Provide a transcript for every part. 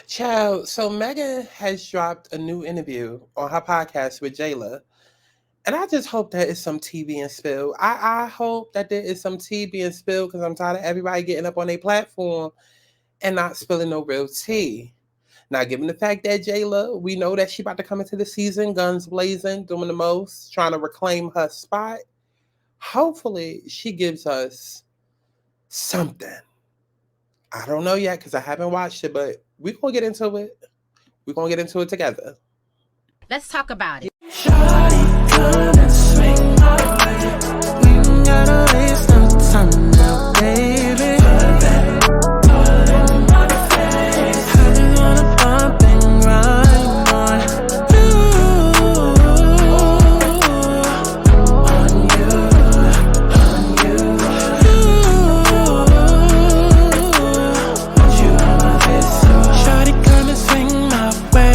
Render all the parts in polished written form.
Child, so Megan has dropped a new interview on her podcast with Jayla. And I just hope that is some tea being spilled. I hope that there is some tea being spilled because I'm tired of everybody getting up on their platform and not spilling no real tea. Now, given the fact that Jayla, we know that she about to come into the season, guns blazing, doing the most, trying to reclaim her spot. Hopefully, she gives us something. I don't know yet because I haven't watched it, but we're going to get into it. We're going to get into it together. Let's talk about it. Shawty, come and swing my way. We ain't gotta waste no time now, baby. Put that in my face. I just wanna bump and grind on you. On you. Want you on my face, so shawty, come and swing my way.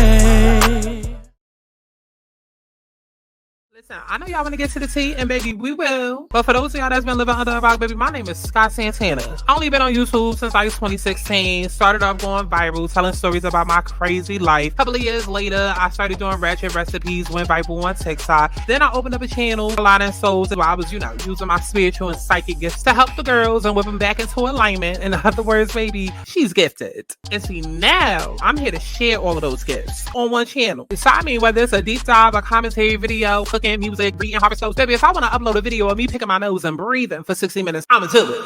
Listen, I know y'all want to get to the tea, and baby, we will. But for those of y'all that's been living under a rock, baby, my name is Santana. I only been on YouTube since like 2016. Started off going viral, telling stories about my crazy life. A couple of years later, I started doing ratchet recipes, went viral on TikTok. Then I opened up a channel, Aligning Souls, where I was, using my spiritual and psychic gifts to help the girls and whip them back into alignment. In other words, baby, she's gifted. And see, now I'm here to share all of those gifts on one channel. So I mean, whether it's a deep dive, a commentary video, cooking, music, reading horoscopes, baby, if I want to upload a video of me picking my nose and breathing for 60 minutes, I'ma do it.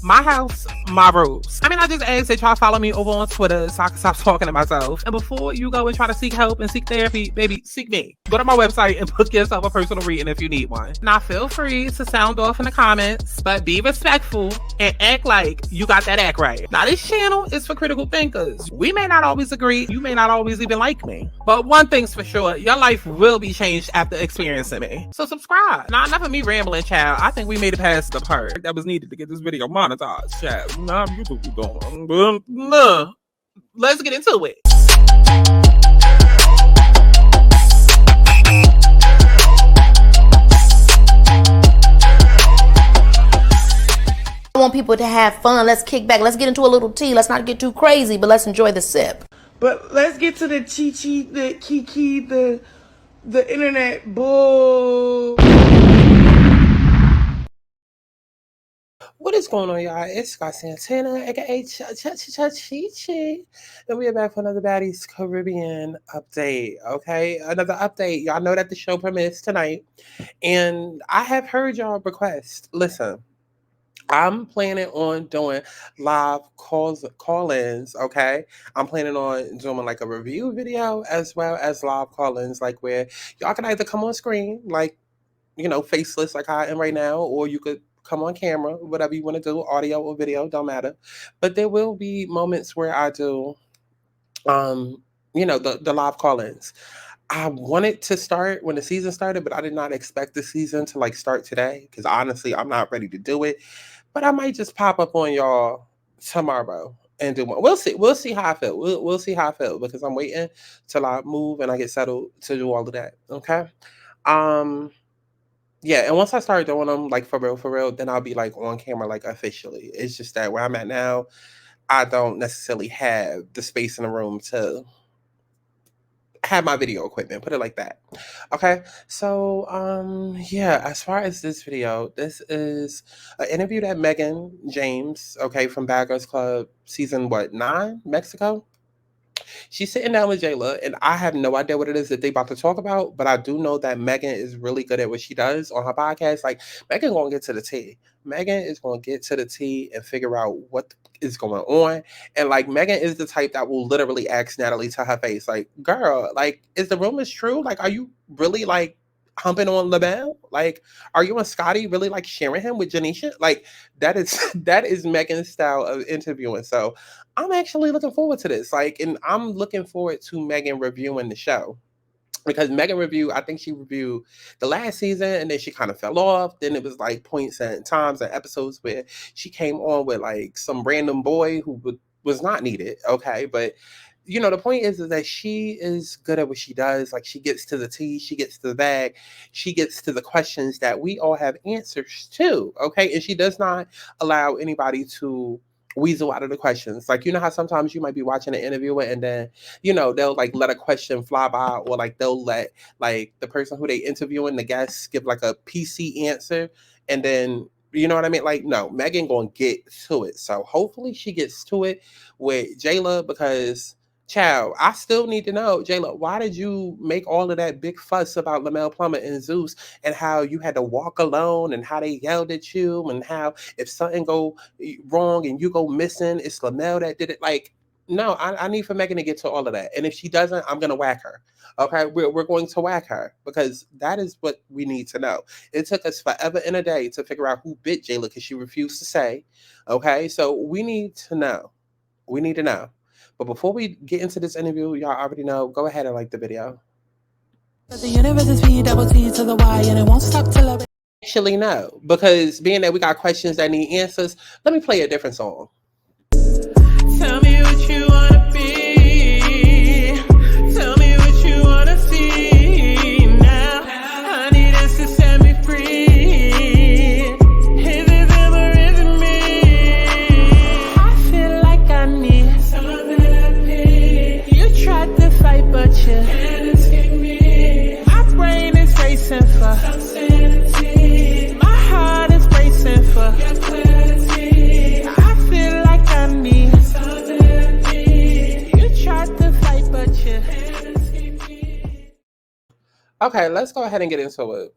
My house, my rules. I mean, I just ask that y'all follow me over on Twitter so I can stop talking to myself. And before you go and try to seek help and seek therapy, baby, seek me. Go to my website and book yourself a personal reading if you need one. Now, feel free to sound off in the comments, but be respectful and act like you got that act right. Now, this channel is for critical thinkers. We may not always agree. You may not always even like me. But one thing's for sure, your life will be changed after experiencing me. So subscribe. Now, enough of me rambling, child. I think we made it past the part that was needed to get this video monetized, child. Nah, you what we doing. Nah. Let's get into it. I want people to have fun. Let's kick back. Let's get into a little tea. Let's not get too crazy, but let's enjoy the sip. But let's get to the chi-chi, the kiki, the internet bull. What is going on, y'all? It's Scott Santana, aka Chi-Chi. And we are back for another Baddies Caribbean update, okay? Another update. Y'all know that the show premieres tonight. And I have heard y'all request. Listen, I'm planning on doing live call-ins, okay? I'm planning on doing like a review video as well as live call-ins, like where y'all can either come on screen, like, faceless like I am right now, or you could come on camera, whatever you want to do, audio or video, don't matter. But there will be moments where I do, the live call-ins. I wanted to start when the season started, but I did not expect the season to like start today because honestly, I'm not ready to do it. But I might just pop up on y'all tomorrow and do one. We'll see. We'll see how I feel. We'll see how I feel because I'm waiting till I move and I get settled to do all of that. Okay. Yeah, and once I start doing them like for real, then I'll be like on camera like officially. It's just that where I'm at now, I don't necessarily have the space in the room to have my video equipment, put it like that. Okay, so yeah, as far as this video, this is an interview that Megan James, okay, from Bad Girls Club season 9, Mexico. She's sitting down with Jayla, and I have no idea what it is that they about to talk about, but I do know that Megan is really good at what she does on her podcast. Like, Megan gonna get to the tea. Megan is gonna get to the tea and figure out what is going on. And like, Megan is the type that will literally ask Natalie to her face, like, girl, like, is the rumors true? Like, are you really like humping on LaBelle? Like, are you and Scotty really like sharing him with Janisha? Like, that is Megan's style of interviewing. So I'm actually looking forward to this. Like, and I'm looking forward to Megan reviewing the show. Because Megan I think she reviewed the last season and then she kind of fell off. Then it was like points and times and episodes where she came on with like some random boy who was not needed. Okay. But the point is that she is good at what she does. Like, she gets to the tea, she gets to the bag, she gets to the questions that we all have answers to. Okay. And she does not allow anybody to weasel out of the questions. Like, you know how sometimes you might be watching an interviewer and then, you know, they'll like let a question fly by, or like they'll let like the person who they interviewing, the guests, give like a PC answer, and then, you know what I mean? Like, no, Megan gonna get to it. So hopefully she gets to it with Jayla, because child, I still need to know, Jayla, why did you make all of that big fuss about Lamel Plummer and Zeus, and how you had to walk alone, and how they yelled at you, and how if something go wrong and you go missing, it's Lamel that did it? Like, no, I need for Megan to get to all of that. And if she doesn't, I'm gonna whack her. Okay, we're going to whack her, because that is what we need to know. It took us forever and a day to figure out who bit Jayla, because she refused to say. Okay, so we need to know. We need to know. But before we get into this interview, y'all already know, go ahead and like the video. The universe is P double T to the Y, and it won't stop till I... Actually, no, because being that we got questions that need answers, let me play a different song. Tell me what you wanna be. Tell me what you wanna see now. I need us to set me free. Is it them or is it me? I feel like I need something to you tried to fight, but you can't escape me. My brain is racing for some sanity. My heart is racing for your clarity. I feel like I need something to you tried to fight, but you can't escape me. Okay, let's go ahead and get into it.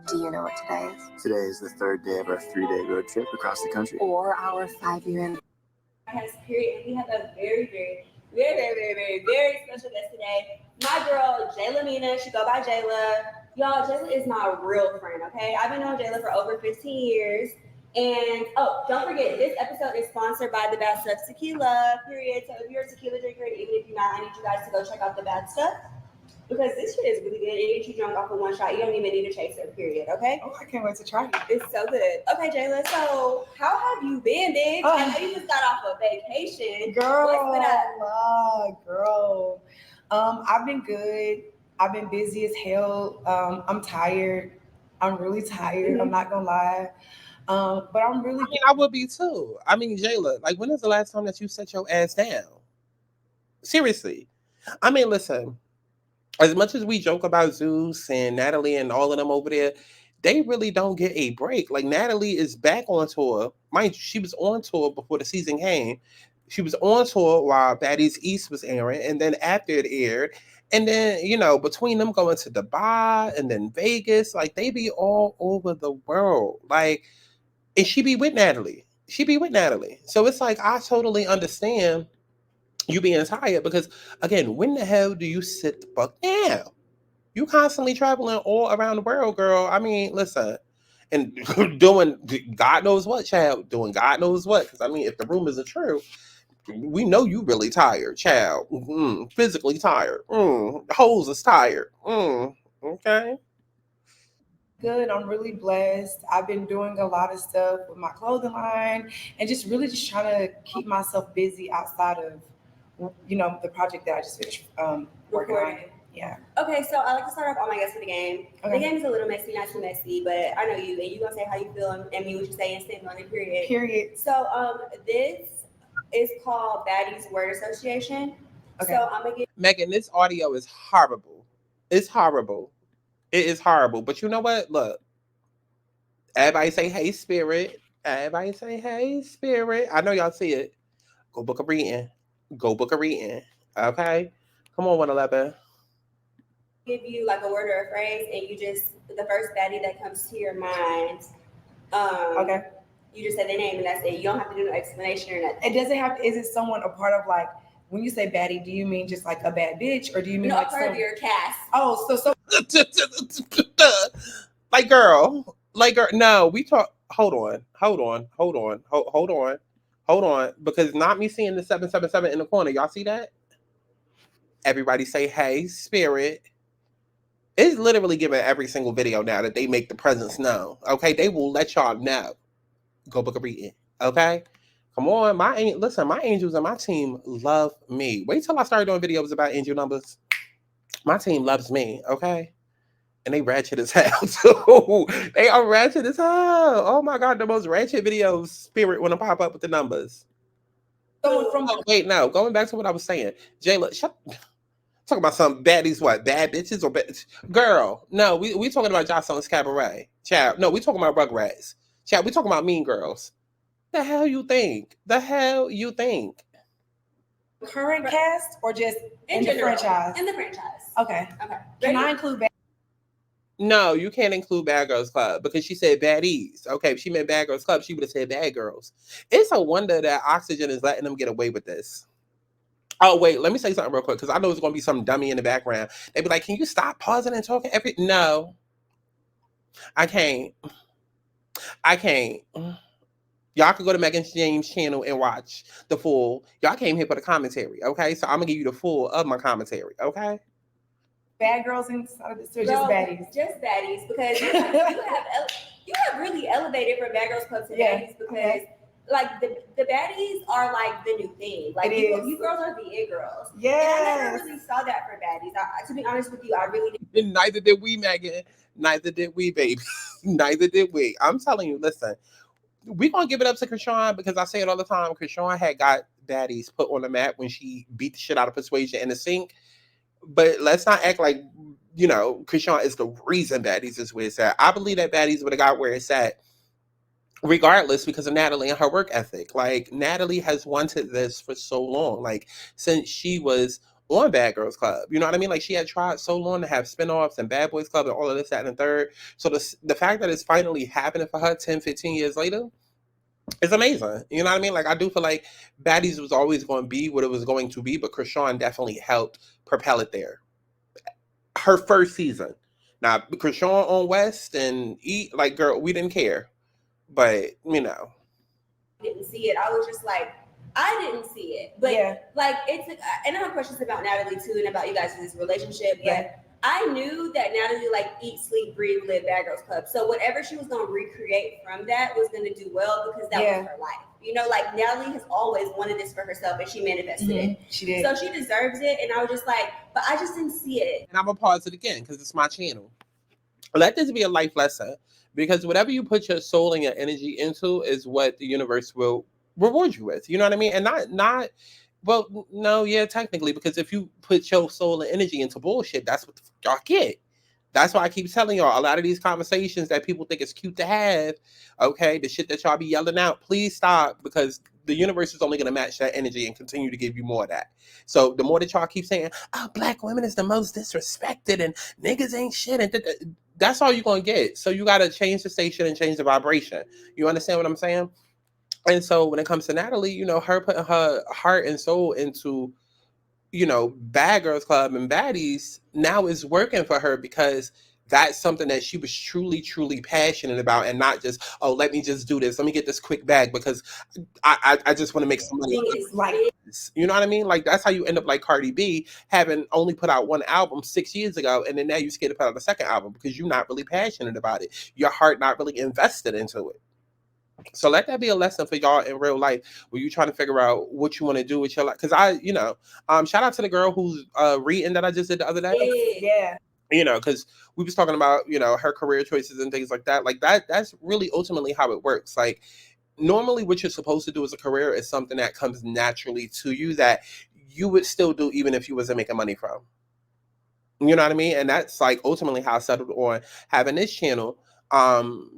Do you know what today is? Today is the third day of our 3-day road trip across the country. Or our 5-year Period. We have a very special guest today. My girl, Jelaminah. She go by Jayla. Y'all, Jayla is my real friend, okay? I've been knowing Jayla for over 15 years. And, oh, don't forget, this episode is sponsored by the Bad Stuff Tequila, period. So if you're a tequila drinker, and even if you're not, I need you guys to go check out the Bad Stuff, because this shit is really good. It gets you drunk off of one shot. You don't even need a chaser, period, okay? Oh, I can't wait to try it. It's so good. Okay, Jayla, so how have you been, bitch? I know you just got off a vacation. Girl, What's been up? girl. I've been good. I've been busy as hell. I'm tired. I'm really tired. I'm not gonna lie. But I'm really. I mean, I would be too. I mean, Jayla, like, when is the last time that you set your ass down? Seriously. I mean, listen, as much as we joke about Zeus and Natalie and all of them over there, they really don't get a break. Like, Natalie is back on tour. Mind you, she was on tour before the season came. She was on tour while Baddies East was airing, and then after it aired, and then, you know, between them going to Dubai and then Vegas, like, they be all over the world. Like, and she be with Natalie. She be with Natalie. So it's like, I totally understand you being tired, because, again, when the hell do you sit the fuck down? You constantly traveling all around the world, girl. I mean, listen, and doing God knows what, child. Doing God knows what. Because, I mean, if the rumors are true, we know you really tired, child. Physically tired. Hoes is tired. Okay. Good. I'm really blessed. I've been doing a lot of stuff with my clothing line, and just really just trying to keep myself busy outside of, you know, the project that I just finished working on. Yeah. Okay, so I like to start off all my guests with the game. Okay. The game is a little messy, not too messy, but I know you, and you're gonna say how you feel and mean what you say and stand on it, period. Period. So this is called Baddies Word Association. Okay. So I'm gonna get Megan, this audio is horrible. It's horrible. It is horrible. But you know what? Look. Everybody say, hey, spirit. Everybody say, hey, spirit. I know y'all see it. Go book a reading. Go book a reading. Okay? Come on, 111. give you like a word or a phrase, and you just, the first baddie that comes to your mind, Okay. you just say their name and that's it. You don't have to do no explanation or nothing. It doesn't have. Is it someone a part of, like, when you say baddie? Do you mean just like a bad bitch, or do you mean No, like part of your cast. Oh, so like girl, no, we talk. Hold on, because not me seeing the 777 in the corner. Y'all see that? Everybody say, hey, spirit. It's literally given every single video now that they make the presence known. Okay, they will let y'all know. Go book a reading. Okay, come on, my angels and my team love me. Wait till I start doing videos about angel numbers. My team loves me. Okay, And they ratchet as hell too. They are ratchet as hell. Oh my god, the most ratchet videos. Spirit want to pop up with the numbers. Wait, no. Going back to what I was saying, Jayla, talk about some baddies. What bad bitches or girl? No, we talking about Jocelyn's Cabaret. Child, no, we talking about Rugrats. Child, we talking about Mean Girls. The hell you think? The hell you think? Current cast or just in the general, franchise? In the franchise. Okay. Okay. Can I include bad? No, you can't include Bad Girls Club because she said baddies. Okay, if she meant Bad Girls Club, she would have said Bad Girls. It's a wonder that Oxygen is letting them get away with this. Oh, wait, let me say something real quick because I know it's going to be some dummy in the background. They be like, can you stop pausing and talking? No, I can't. I can't. Y'all can go to Megan James' channel and watch the full. Y'all came here for the commentary, okay? So I'm going to give you the full of my commentary, okay? Bad girls inside of this, or just Girl, baddies? Just baddies, because you have really elevated from Bad Girls Club to baddies because like the baddies are like the new thing. Like you girls are the it girls. Yeah. And I never really saw that for baddies. To be honest with you, I really didn't. Neither did we, Megan. Neither did we, baby. Neither did we. I'm telling you, listen. We're going to give it up to Chrisean because I say it all the time. Chrisean had got baddies put on the map when she beat the shit out of Persuasion in the sink. But let's not act like, Chrisean is the reason baddies is where it's at. I believe that baddies would have got where it's at regardless because of Natalie and her work ethic. Like, Natalie has wanted this for so long. Like, since she was on Bad Girls Club. You know what I mean? Like, she had tried so long to have spinoffs and Bad Boys Club and all of this, that, and the third. So the fact that it's finally happening for her 10, 15 years later is amazing. You know what I mean? Like, I do feel like Baddies was always going to be what it was going to be, but Chrisean definitely helped propel it there. Her first season. Now, Chrisean on West and Eat, like, girl, we didn't care. But, didn't see it. I was just like, I didn't see it. But, like, and I have questions about Natalie, too, and about you guys' relationship. But I knew that Natalie, like, eat, sleep, breathe, live Bad Girls Club. So whatever she was going to recreate from that was going to do well because that was her life. You know, like, Natalie has always wanted this for herself, and she manifested it. She did. So she deserves it, and I was just like, but I just didn't see it. And I'm going to pause it again because it's my channel. Let this be a life lesson because whatever you put your soul and your energy into is what the universe will reward you with. You know what I mean? And technically, because if you put your soul and energy into bullshit, that's what the fuck y'all get. That's why I keep telling y'all a lot of these conversations that people think is cute to have, okay, the shit that y'all be yelling out, please stop because the universe is only going to match that energy and continue to give you more of that. So the more that y'all keep saying, oh, black women is the most disrespected and niggas ain't shit, and that's all you're going to get. So you got to change the station and change the vibration. You understand what I'm saying? And so when it comes to Natalie, her putting her heart and soul into, Bad Girls Club and Baddies now is working for her because that's something that she was truly, truly passionate about and not just, oh, let me just do this. Let me get this quick bag because I just want to make some money. Like this. You know what I mean? Like, that's how you end up like Cardi B having only put out one album 6 years ago. And then now you're scared to put out a second album because you're not really passionate about it. Your heart not really invested into it. So let that be a lesson for y'all in real life where you're trying to figure out what you want to do with your life. Because shout out to the girl who's reading that I just did the other day. Yeah. Because we was talking about, her career choices and things like that. Like that's really ultimately how it works. Like normally what you're supposed to do as a career is something that comes naturally to you that you would still do even if you wasn't making money from. You know what I mean? And that's like ultimately how I settled on having this channel.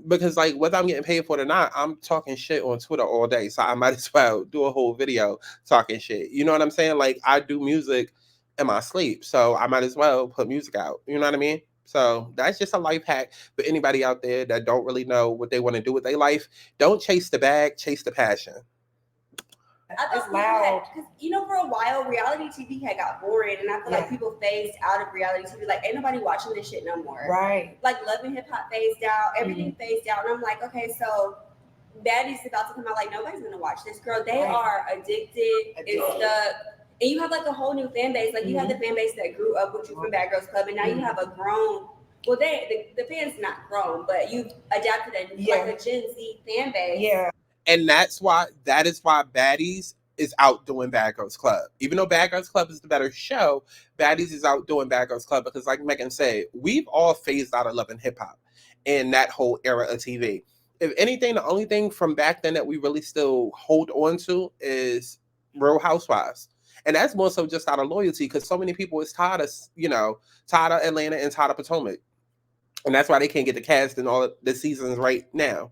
Because like whether I'm getting paid for it or not, I'm talking shit on Twitter all day. So I might as well do a whole video talking shit. You know what I'm saying? Like I do music in my sleep. So I might as well put music out. You know what I mean? So that's just a life hack for anybody out there that don't really know what they want to do with their life. Don't chase the bag, chase the passion. It's loud. Because, for a while, reality TV had got boring, and I feel like people phased out of reality TV. Like, ain't nobody watching this shit no more. Right. Like, Love and Hip Hop phased out. Everything phased out. And I'm like, okay, so Baddies about to come out. Like, nobody's going to watch this. Girl, they are addicted. It's stuck. And you have, like, a whole new fan base. Like, you have the fan base that grew up with you from Bad Girls Club, and now you have a grown... Well, the fans not grown, but you've adapted like a Gen Z fan base. Yeah. And that is why Baddies is outdoing Bad Girls Club. Even though Bad Girls Club is the better show, Baddies is outdoing Bad Girls Club because, like Megan said, we've all phased out of Love and Hip Hop in that whole era of TV. If anything, the only thing from back then that we really still hold on to is Real Housewives. And that's more so just out of loyalty because so many people is tired of, tired of Atlanta and tired of Potomac. And that's why they can't get the cast in all of the seasons right now.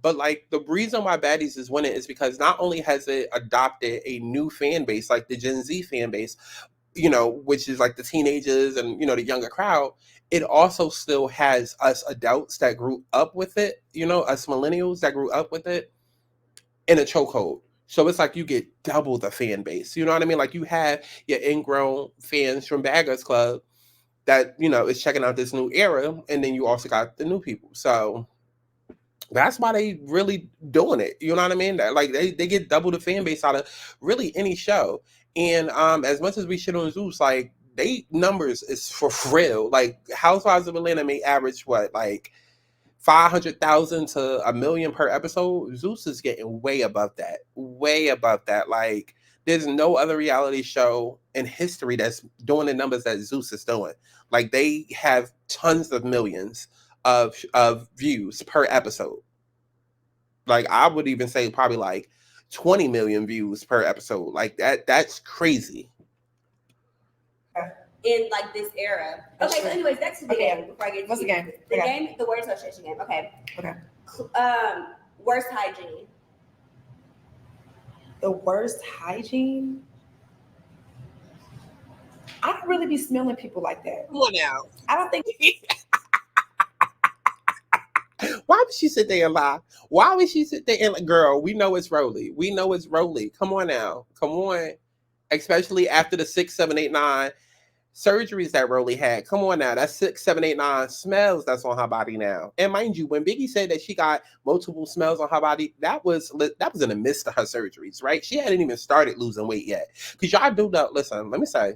But like the reason why Baddies is winning is because not only has it adopted a new fan base, like the Gen Z fan base, which is like the teenagers and, the younger crowd, it also still has us adults that grew up with it, us millennials that grew up with it in a chokehold. So it's like you get double the fan base. You know what I mean? Like you have your ingrown fans from Bad Girls Club that, is checking out this new era. And then you also got the new people. So that's why they really doing it. You know what I mean? Like they get double the fan base out of really any show. And as much as we shit on Zeus, like they numbers is for real. Like Housewives of Atlanta may average what, like 500,000 to 1 million per episode. Zeus is getting way above that. Way above that. Like there's no other reality show in history that's doing the numbers that Zeus is doing. Like they have tons of millions of views per episode. Like I would even say probably like 20 million views per episode. Like that's crazy. In like this era. Okay, so anyways, that's the game. Before I get to what's the game? The game, the word association game. Okay. Worst hygiene. The worst hygiene? I don't really be smelling people like that. Come on now. I don't think. Why would she sit there and lie? Why would she sit there and girl? We know it's Rolly. We know it's Rolly. Come on now. Come on. Especially after the 6, 7, 8, 9 surgeries that Rolly had. Come on now. That's 6, 7, 8, 9 smells that's on her body now. And mind you, when Biggie said that she got multiple smells on her body, that was in the midst of her surgeries, right? She hadn't even started losing weight yet. Because y'all do know, listen, let me say,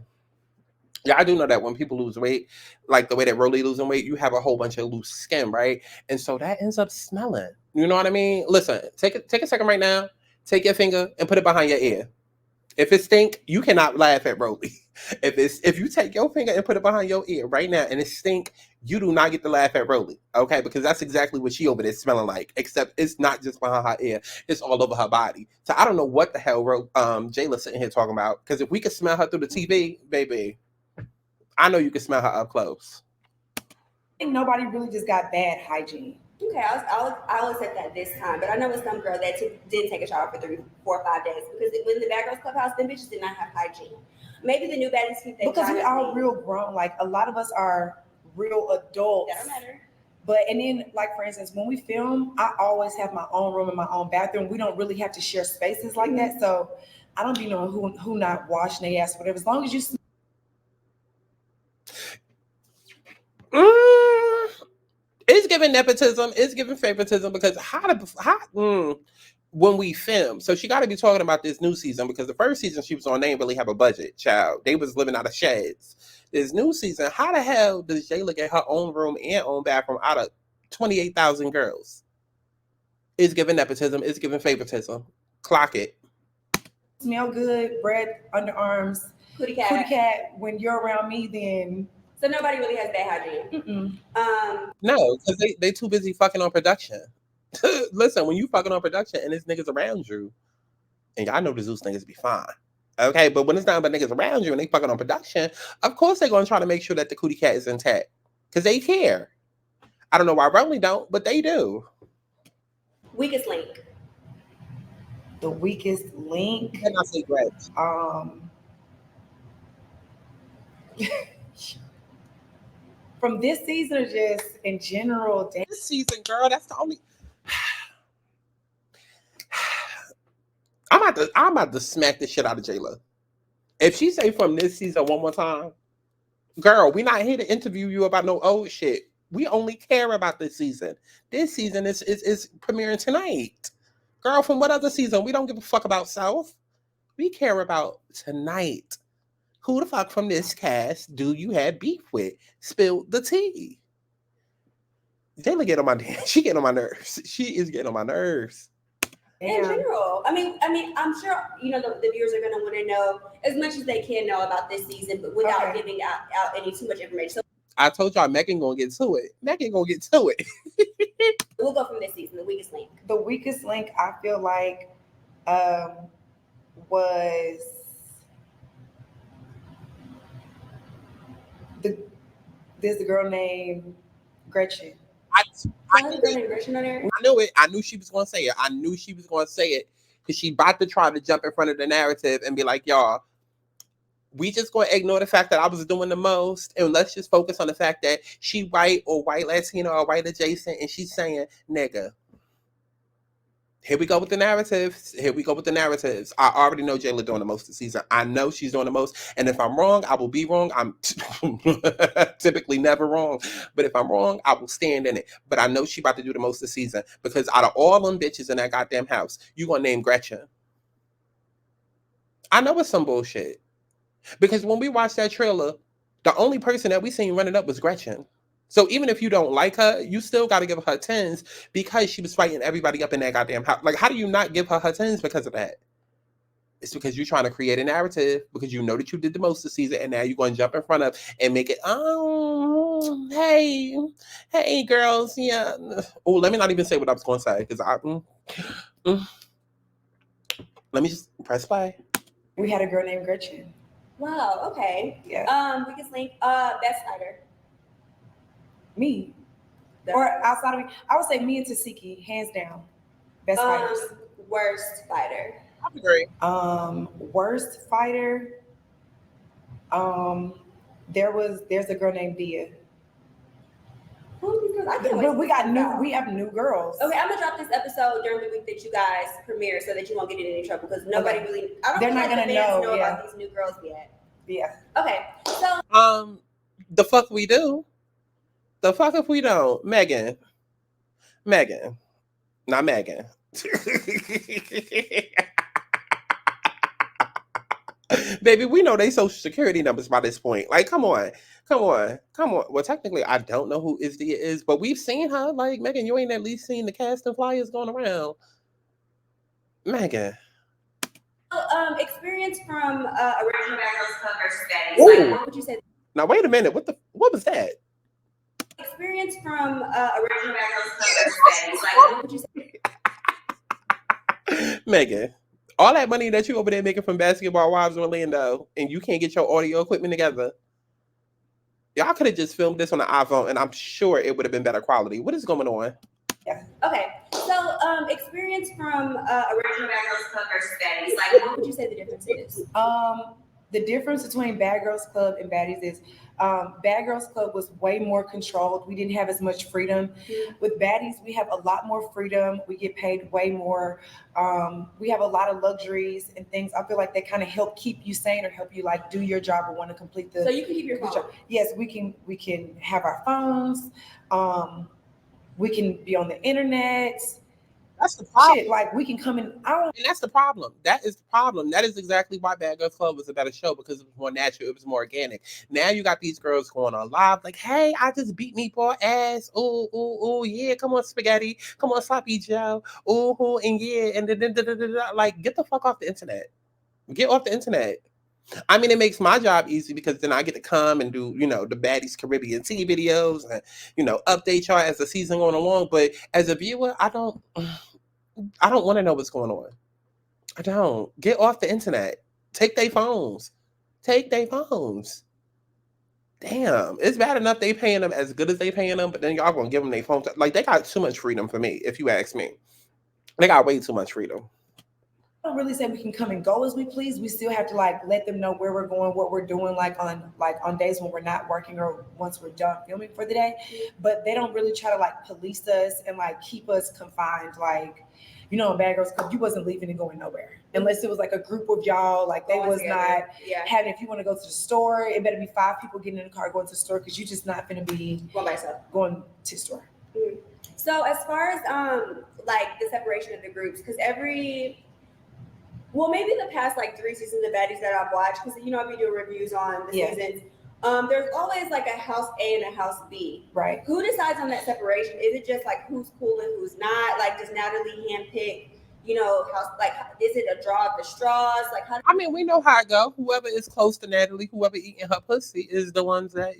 yeah, I do know that when people lose weight, like the way that Rolly losing weight, you have a whole bunch of loose skin, right? And so that ends up smelling. You know what I mean? Listen, take a second right now. Take your finger and put it behind your ear. If it stink, you cannot laugh at Rolly. If you take your finger and put it behind your ear right now and it stink, you do not get to laugh at Rolly, okay? Because that's exactly what she over there smelling like. Except it's not just behind her ear; it's all over her body. So I don't know what the hell Jayla's sitting here talking about. Because if we could smell her through the TV, baby, I know you can smell her up close. I think nobody really just got bad hygiene. Okay, I'll accept that this time. But I know it's some girl that didn't take a shower for 3, 4, 5 days because when the Bad Girls Clubhouse, them bitches did not have hygiene. Maybe the new Baddies keep that. Because we are real grown. Like a lot of us are real adults. That don't matter. But and then, like for instance, when we film, I always have my own room and my own bathroom. We don't really have to share spaces like that. So I don't be knowing who not washing their ass, whatever. As long as you. It's giving nepotism. It's giving favoritism because when we film, so she got to be talking about this new season because the first season she was on, they didn't really have a budget, child. They was living out of sheds. This new season, how the hell does Jayla get her own room and own bathroom out of 28,000 girls? It's giving nepotism. It's giving favoritism. Clock it. Smell good, bread, underarms, Cootie cat. When you're around me, then. So nobody really has bad hygiene. No, because they too busy fucking on production. Listen, when you fucking on production and there's niggas around you, and y'all know the Zeus niggas be fine. Okay, but when it's not about niggas around you and they fucking on production, of course they're gonna try to make sure that the cootie cat is intact. Because they care. I don't know why Rolly don't, but they do. Weakest link. The weakest link. Can I say Gretch? From this season or just in general? This season, girl, that's the only. I'm about to smack the shit out of Jayla. If she say from this season one more time, girl, we not here to interview you about no old shit. We only care about this season. This season is premiering tonight. Girl, from what other season? We don't give a fuck about South. We care about tonight. Who the fuck from this cast do you have beef with? Spill the tea. Jayla get on my she getting on my nerves. She is getting on my nerves. in general. I mean, I'm sure the viewers are gonna want to know as much as they can know about this season, but without giving out any too much information. So I told y'all Megan gonna get to it. Megan gonna get to it. we'll go from this season. The weakest link. The weakest link I feel like was there's a girl named Gretchen. I knew it. I knew she was gonna say it. I knew she was gonna say it because she about to try to jump in front of the narrative and be like, y'all, we just gonna ignore the fact that I was doing the most, and let's just focus on the fact that she white or white Latino or white adjacent, and she's saying nigga. Here we go with the narratives. I already know Jayla doing the most this season. I know she's doing the most. And if I'm wrong, I will be wrong. I'm typically never wrong. But if I'm wrong, I will stand in it. But I know she about to do the most this season. Because out of all them bitches in that goddamn house, you gonna name Gretchen. I know it's some bullshit. Because when we watched that trailer, the only person that we seen running up was Gretchen. So even if you don't like her, you still got to give her 10s because she was fighting everybody up in that goddamn house. Like, how do you not give her 10s because of that? It's because you're trying to create a narrative because you know that you did the most this season, and now you're going to jump in front of and make it, hey, girls, yeah. Oh, let me not even say what I was going to say because let me just press play. We had a girl named Gretchen. Wow. Okay. Yeah. Weakest link. Best fighter. Me. Or outside of me, I would say me and Tasiki, hands down. Best fighters. Worst fighter. I agree. Worst fighter. There's a girl named Dia. Who are these girls? I can't wait. We have new girls. Okay, I'm gonna drop this episode during the week that you guys premiere so that you won't get in any trouble because nobody really. They're not gonna know about these new girls yet. Yeah. Okay. So. The fuck we do. The fuck if we don't? Megan. Not Megan. Baby, we know they social security numbers by this point. Like, come on. Well, technically, I don't know who Izdia is, but we've seen her. Like, Megan, you ain't at least seen the cast and flyers going around. Megan. Experience from original Baddies Club versus Baddies. Like, what would you say? Now, wait a minute. What was that? Experience from original Baddies Club versus Baddies. Like, what would you say? Megan, all that money that you over there making from Basketball Wives in Orlando, and you can't get your audio equipment together. Y'all could have just filmed this on an iPhone, and I'm sure it would have been better quality. What is going on? Yeah. Okay. So, experience from original Baddies Club versus Baddies. Like, what would you say the difference is? The difference between Bad Girls Club and Baddies is Bad Girls Club was way more controlled. We didn't have as much freedom. With Baddies, we have a lot more freedom. We get paid way more. We have a lot of luxuries and things. I feel like they kind of help keep you sane or help you like do your job or want to complete the. So you can keep your phone. Job. Yes, we can have our phones. We can be on the internet. That's the problem. Shit, like we can come in. And that's the problem. That is the problem. That is exactly why Bad Girls Club was a better show because it was more natural. It was more organic. Now you got these girls going on live like, hey, I just beat meatball ass. Ooh, yeah. Come on, spaghetti. Come on, sloppy Joe. Ooh, and yeah. And like, get the fuck off the internet. Get off the internet. I mean, it makes my job easy because then I get to come and do, the Baddies Caribbean tea videos and, update y'all as the season going along. But as a viewer, I don't want to know what's going on. I don't. Get off the internet. Take their phones. Damn. It's bad enough they paying them as good as they paying them, but then y'all gonna give them their phones. Like, they got too much freedom for me, if you ask me. They got way too much freedom. I don't really say we can come and go as we please. We still have to like let them know where we're going, what we're doing, like on days when we're not working or once we're done filming for the day. But they don't really try to like police us and like keep us confined. Like, in Bad Girls Club, you wasn't leaving and going nowhere unless it was like a group of y'all. Like they was not having. If you want to go to the store, it better be 5 people getting in the car going to the store because you're just not going to be going to the store. So as far as like the separation of the groups, because maybe the past like 3 seasons of Baddies that I've watched, because I've been doing reviews on the seasons. There's always like a house A and a house B. Right. Who decides on that separation? Is it just like who's cool and who's not? Like, does Natalie handpick, how, like, is it a draw of the straws? Like, how? I mean, we know how it go. Whoever is close to Natalie, whoever eating her pussy is the ones that,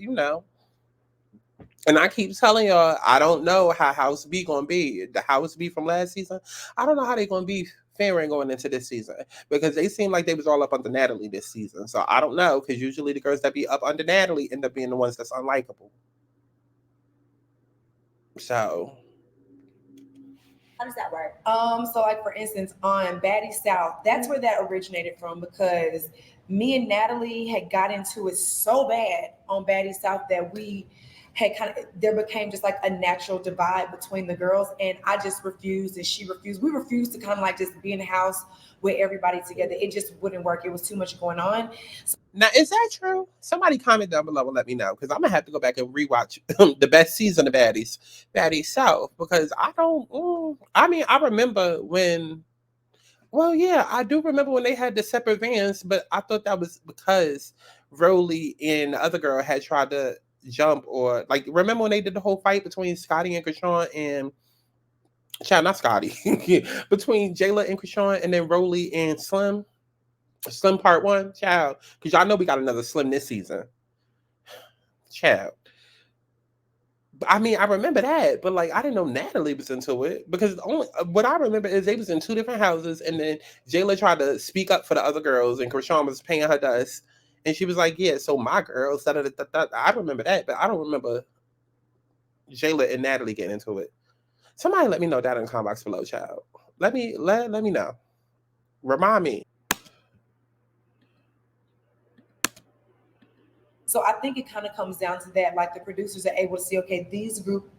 And I keep telling y'all, I don't know how House B gonna be. The House B from last season, I don't know how they gonna be faring going into this season, because they seem like they was all up under Natalie this season. So I don't know, because usually the girls that be up under Natalie end up being the ones that's unlikable. So How does that work? So like for instance, on Baddies South, that's where that originated from, because me and Natalie had got into it so bad on Baddies South that we had there became just like a natural divide between the girls, and I just refused and she refused. We refused to kind of like just be in the house with everybody together. It just wouldn't work. It was too much going on. Now, is that true? Somebody comment down below and let me know, because I'm gonna have to go back and rewatch the best season of Baddies South, because I don't. I mean, I remember when. Well, yeah, I do remember when they had the separate vans, but I thought that was because Rolly and the other girl had tried to jump, or like, remember when they did the whole fight between Scotty and Chrisean and not Scotty, between Jayla and Chrisean, and then Rolly and Slim part 1, child, because y'all know we got another Slim this season, child. I mean, I remember that, but like, I didn't know Natalie was into it, because only what I remember is they was in 2 different houses, and then Jayla tried to speak up for the other girls, and Chrisean was paying her dust, and she was like, "Yeah, so my girls." I remember that, but I don't remember Jayla and Natalie getting into it. Somebody let me know down in the comment box below, child. Let me know. Remind me. So I think it kind of comes down to that, like the producers are able to see, okay, this group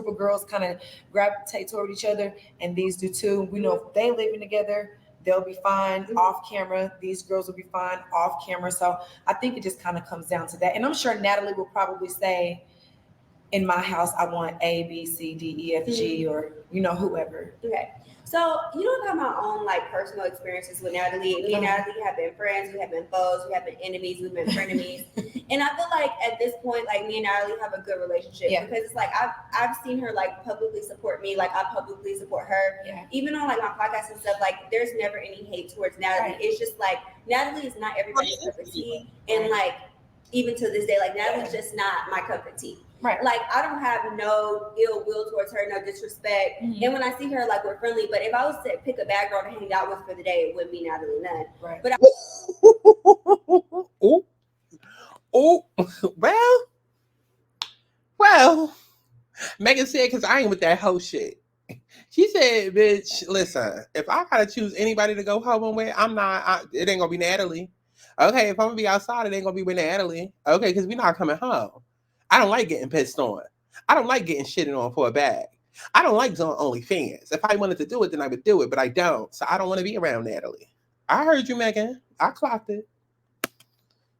of girls kind of gravitate toward each other, and these do too. We know if they living together, they'll be fine off camera. These girls will be fine off camera. So I think it just kind of comes down to that. And I'm sure Natalie will probably say, in my house, I want A, B, C, D, E, F, G, or, whoever. Okay. So, I've had my own like personal experiences with Natalie. Me and Natalie have been friends, we have been foes, we have been enemies, we've been frenemies. And I feel like at this point, like me and Natalie have a good relationship, because it's like I've seen her like publicly support me, like I publicly support her. Yeah. Even on like my podcast and stuff, like there's never any hate towards Natalie. Right. It's just like Natalie is not everybody's cup of tea. And like even to this day, like Natalie's just not my cup of tea. Right. Like I don't have no ill will towards her, no disrespect. Mm-hmm. And when I see her, like we're friendly. But if I was to pick a bad girl to hang out with for the day, it wouldn't be Natalie Nunn. Right. But well, Megan said, because I ain't with that whole shit. She said, "Bitch, listen, if I gotta choose anybody to go home with, it ain't gonna be Natalie. Okay, if I'm gonna be outside, it ain't gonna be with Natalie. Okay, because we're not coming home. I don't like getting pissed on. I don't like getting shitted on for a bag. I don't like doing OnlyFans. If I wanted to do it, then I would do it, but I don't. So I don't want to be around Natalie." I heard you, Megan. I clocked it.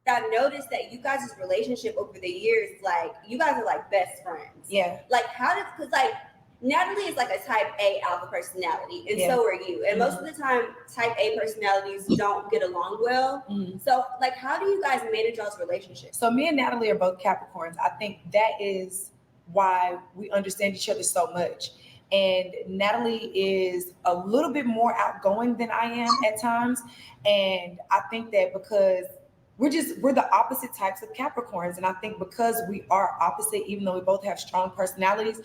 I noticed that you guys' relationship over the years, like you guys are like best friends. Yeah. Like because like Natalie is like a type A alpha personality, and so are you. And most of the time, type A personalities don't get along well. Mm-hmm. So, like, how do you guys manage y'all's relationship? So, me and Natalie are both Capricorns. I think that is why we understand each other so much. And Natalie is a little bit more outgoing than I am at times. And I think that because we're the opposite types of Capricorns. And I think because we are opposite, even though we both have strong personalities,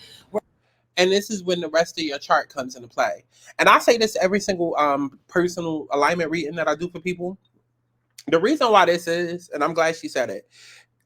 and this is when the rest of your chart comes into play. And I say this every single personal alignment reading that I do for people. The reason why this is, and I'm glad she said it,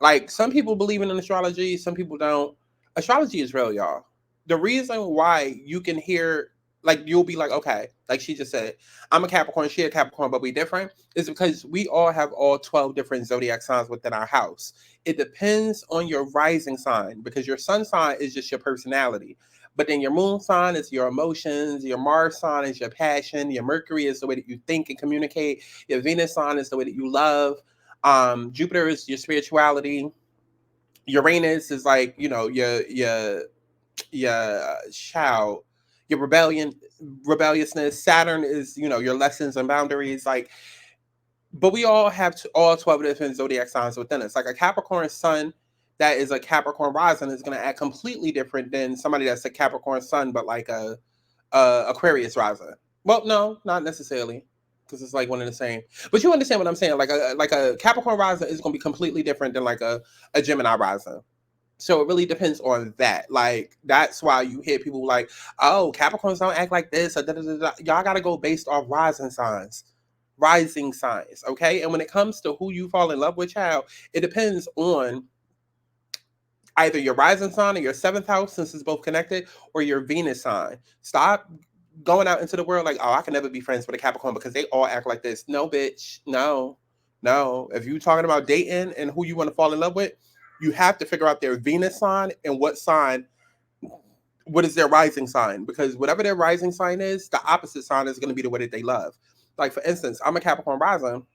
like some people believe in astrology, some people don't. Astrology is real, y'all. The reason why you can hear, like you'll be like, okay, like she just said, I'm a Capricorn, she a Capricorn, but we different, is because we all have all 12 different zodiac signs within our house. It depends on your rising sign, because your sun sign is just your personality. But then your moon sign is your emotions, your Mars sign is your passion, your Mercury is the way that you think and communicate, your Venus sign is the way that you love, Jupiter is your spirituality, Uranus is like, your rebelliousness, Saturn is, your lessons and boundaries, like, but we all have all 12 different zodiac signs within us. Like a Capricorn sun that is a Capricorn rising is going to act completely different than somebody that's a Capricorn sun, but like a Aquarius rising. Well, no, not necessarily, because it's like one and the same. But you understand what I'm saying? Like a Capricorn rising is going to be completely different than like a Gemini rising. So it really depends on that. Like that's why you hear people like, "Oh, Capricorns don't act like this." Or da, da, da, da. Y'all got to go based off rising signs, okay? And when it comes to who you fall in love with, child, it depends on either your rising sign or your seventh house, since it's both connected, or your Venus sign. Stop going out into the world like, oh, I can never be friends with a Capricorn because they all act like this. No, bitch. No. If you're talking about dating and who you want to fall in love with, you have to figure out their Venus sign and what is their rising sign. Because whatever their rising sign is, the opposite sign is going to be the way that they love. Like, for instance, I'm a Capricorn rising.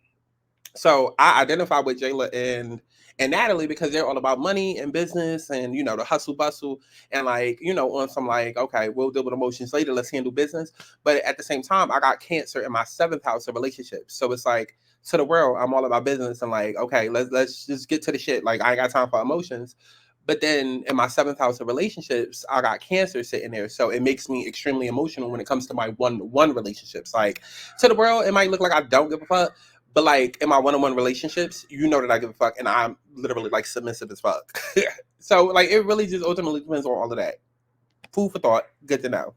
So I identify with Jayla and Natalie because they're all about money and business and, you know, the hustle bustle and like, you know, on some like, okay, we'll deal with emotions later. Let's handle business. But at the same time, I got Cancer in my seventh house of relationships. So it's like, to the world, I'm all about business and like, okay, let's just get to the shit. Like I ain't got time for emotions. But then in my seventh house of relationships, I got Cancer sitting there. So it makes me extremely emotional when it comes to my one-on-one relationships. Like to the world, it might look like I don't give a fuck. But like in my one-on-one relationships, you know that I give a fuck and I'm literally like submissive as fuck. So like it really just ultimately depends on all of that. Food for thought. Good to know.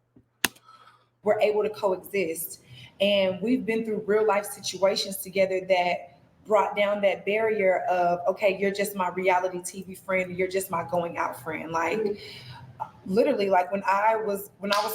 We're able to coexist. And we've been through real life situations together that brought down that barrier of, okay, you're just my reality TV friend, you're just my going out friend. Like literally, like when I was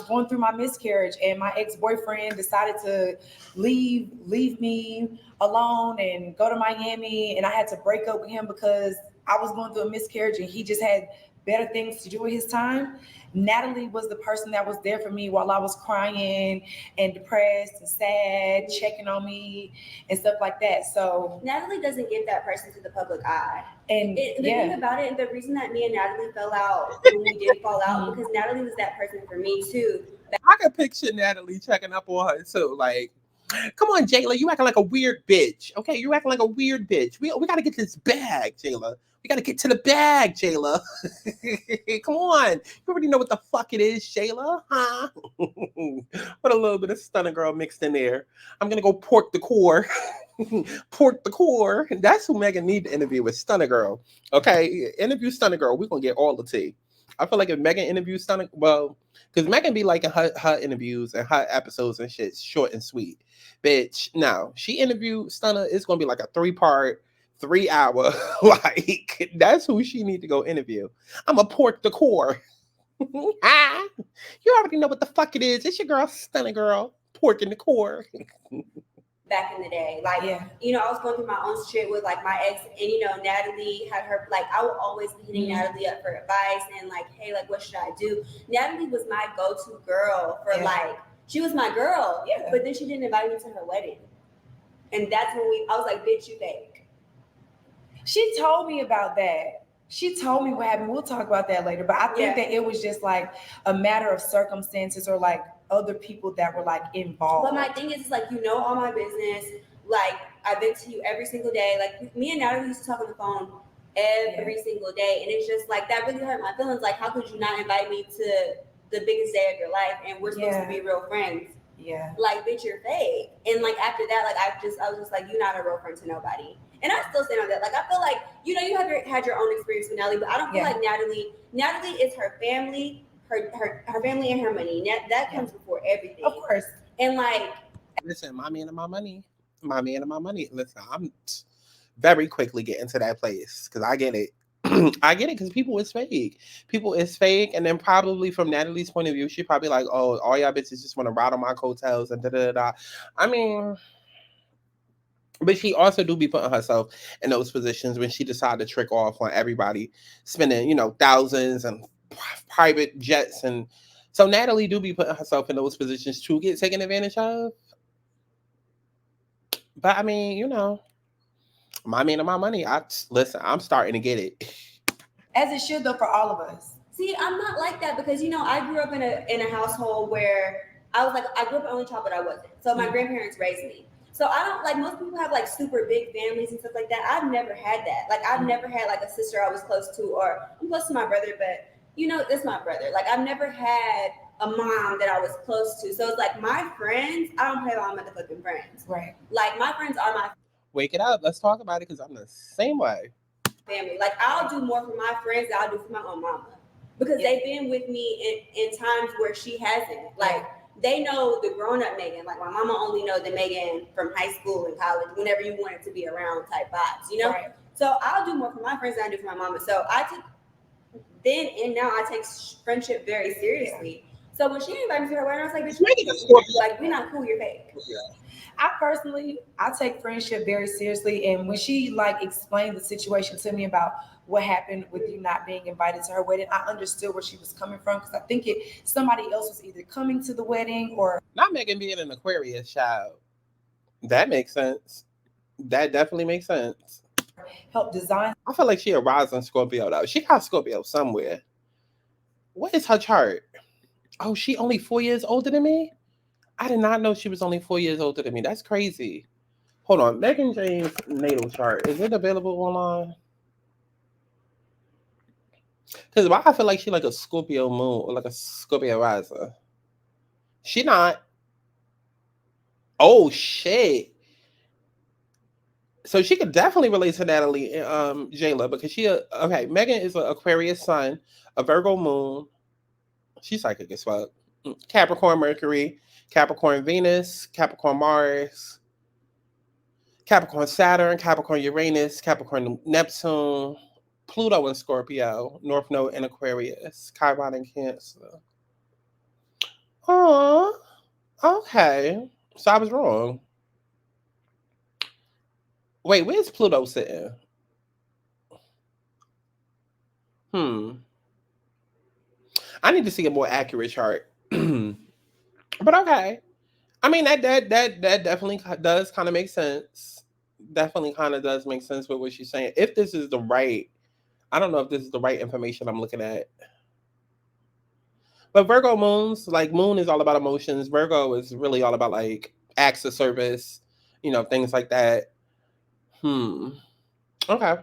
going through my miscarriage and my ex-boyfriend decided to leave me alone and go to Miami, and I had to break up with him because I was going through a miscarriage and he just had better things to do with his time. Natalie was the person that was there for me while I was crying and depressed and sad, checking on me and stuff like that. So Natalie doesn't give that person to the public eye. And the thing about it, and the reason that me and Natalie fell out when we did fall out, because Natalie was that person for me too. I can picture Natalie checking up on her too. Like, come on, Jayla, you acting like a weird bitch. Okay, you acting like a weird bitch. We got to get this bag, Jayla. We got to get to the bag, Jayla. Come on. You already know what the fuck it is, Jayla, huh? What a little bit of Stunner Girl mixed in there. I'm going to go pork the core. Pork the core. That's who Megan need to interview with, Stunner Girl. Okay, interview Stunner Girl. We're going to get all the tea. I feel like if Megan interviews Stunner, well, because Megan be like in her interviews and her episodes and shit, short and sweet. Bitch, no. She interviewed Stunner, it's going to be like a 3-part, 3-hour. Like, that's who she need to go interview. I'm a pork the core. You already know what the fuck it is. It's your girl, Stunner Girl, pork in the core. Back in the day, like, you know, I was going through my own shit with like my ex, and you know, Natalie had her, like, I would always be hitting Natalie up for advice and like, hey, like, what should I do? Natalie was my go-to girl for like, she was my girl, but then she didn't invite me to her wedding, and that's when I was like, bitch, you fake. She told me about that. She told me what happened. We'll talk about that later. But I think that it was just like a matter of circumstances or like other people that were like involved. But my thing is like, you know, all my business. Like, I vent to you every single day. Like, me and Natalie used to talk on the phone every single day. And it's just like, that really hurt my feelings. Like, how could you not invite me to the biggest day of your life? And we're supposed to be real friends. Yeah. Like, bitch, you're fake. And like, after that, like, I was just like, you're not a real friend to nobody. And I still stand on that. Like, I feel like, you know, you had your own experience with Natalie, but I don't feel like Natalie is her family, her family and her money. That comes before everything. Of course. And like, listen, my man and my money. My man and my money. Listen, I'm very quickly getting to that place because I get it. I get it because people is fake. People is fake. And then probably from Natalie's point of view, she probably like, oh, all y'all bitches just want to ride on my coattails and da-da-da-da. I mean, but she also do be putting herself in those positions when she decide to trick off on everybody, spending, you know, thousands and private jets. And so Natalie do be putting herself in those positions to get taken advantage of. But I mean, you know, my man and my money. Listen, I'm starting to get it. As it should though for all of us. See, I'm not like that because, you know, I grew up in a household where I was like, I grew up an only child, but I wasn't. So my grandparents raised me. So I don't, like, most people have like super big families and stuff like that. I've never had that. Like, I've never had like a sister I was close to, or I'm close to my brother, but you know, that's my brother. Like, I've never had a mom that I was close to. So it's like my friends, I don't play with my motherfucking friends. Right. Like my friends are my Wake it up. Let's talk about it because I'm the same way. family. Like I'll do more for my friends than I'll do for my own mama. Because they've been with me in times where she hasn't. Like they know the grown-up Megan. Like my mama only know the Megan from high school and college, whenever you wanted to be around type vibes, you know? Right. So I'll do more for my friends than I do for my mama. So I took then and now I take friendship very seriously. So when she invited me to her wedding, I was like, bitch, like we're not cool, you're fake. I take friendship very seriously, and when she like explained the situation to me about what happened with you not being invited to her wedding, I understood where she was coming from, because I think somebody else was either coming to the wedding or not Megan being an Aquarius child. That makes sense. That definitely makes sense. Help design. I feel like she a rising Scorpio though. She got Scorpio somewhere. What is her chart? Oh, she only 4 years older than me? I did not know she was only 4 years older than me. That's crazy. Hold on. Megan James' natal chart. Is it available online? Because why I feel like she like a Scorpio moon or like a Scorpio rising. She not. Oh, shit. So she could definitely relate to Natalie and Jayla, because okay, Megan is an Aquarius sun, a Virgo moon. She's psychic as fuck. Capricorn Mercury, Capricorn Venus, Capricorn Mars, Capricorn Saturn, Capricorn Uranus, Capricorn Neptune, Pluto in Scorpio, North Node in Aquarius, Chiron in Cancer. Oh, okay. So I was wrong. Wait, where's Pluto sitting? I need to see a more accurate chart. But okay. I mean, that definitely does kind of make sense. Definitely kind of does make sense with what she's saying. If this is the right, I don't know if this is the right information I'm looking at. But Virgo moons, like moon is all about emotions. Virgo is really all about like acts of service, things like that. Okay.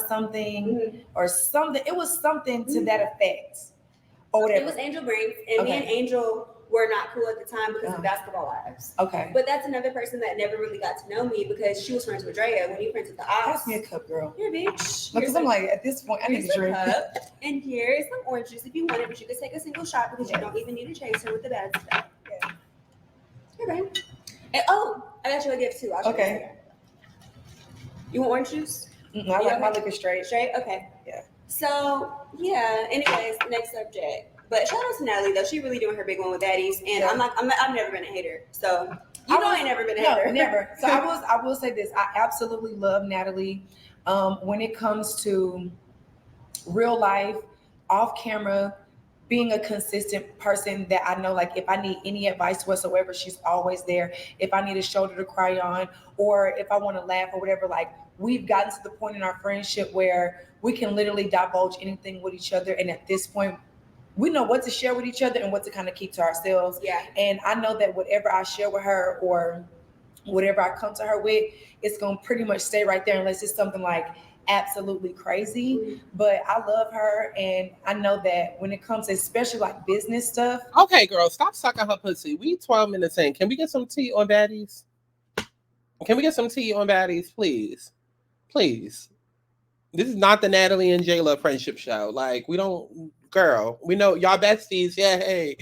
Something or something. It was something to that effect. Or whatever. It was Angel Briggs, and me and Angel were not cool at the time because of basketball lives. Okay. But that's another person that never really got to know me because she was friends with Drea when you friends with the Ops. Pass me a cup, girl. Here, bitch. Because I'm like, at this point, I need to drink. Cup, and here is some orange juice if you want it, but you can take a single shot because you don't even need a chaser with the bad stuff. Yeah. Here, babe. And, I got you a gift too. Okay. You want orange juice? I like my liquor straight. Straight? Okay. Yeah. So, yeah. Anyways, next subject. But shout out to Natalie though. She really doing her big one with Baddies, and I've never been a hater. So I ain't never been a hater. No, never. So I will say this. I absolutely love Natalie. When it comes to real life, off camera, being a consistent person that I know, like if I need any advice whatsoever, she's always there. If I need a shoulder to cry on, or if I want to laugh or whatever, like we've gotten to the point in our friendship where we can literally divulge anything with each other. And at this point, we know what to share with each other and what to kind of keep to ourselves. Yeah. And I know that whatever I share with her or whatever I come to her with, it's going to pretty much stay right there unless it's something like absolutely crazy. Mm-hmm. But I love her, and I know that when it comes to especially like business stuff. Okay, girl, stop sucking her pussy. We 12 minutes in. Can we get some tea on Baddies? Can we get some tea on Baddies, please? Please. This is not the Natalie and Jayla friendship show. Like, we don't, girl, we know y'all besties. Yeah, hey.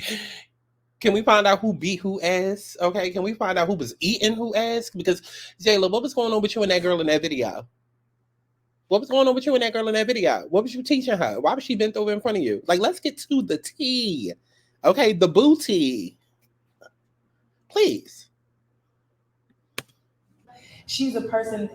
Can we find out who beat who ass? Okay, can we find out who was eating who ass? Because, Jayla, what was going on with you and that girl in that video? What was going on with you and that girl in that video? What was you teaching her? Why was she bent over in front of you? Like, let's get to the tea. Okay, the booty. Please. She is a person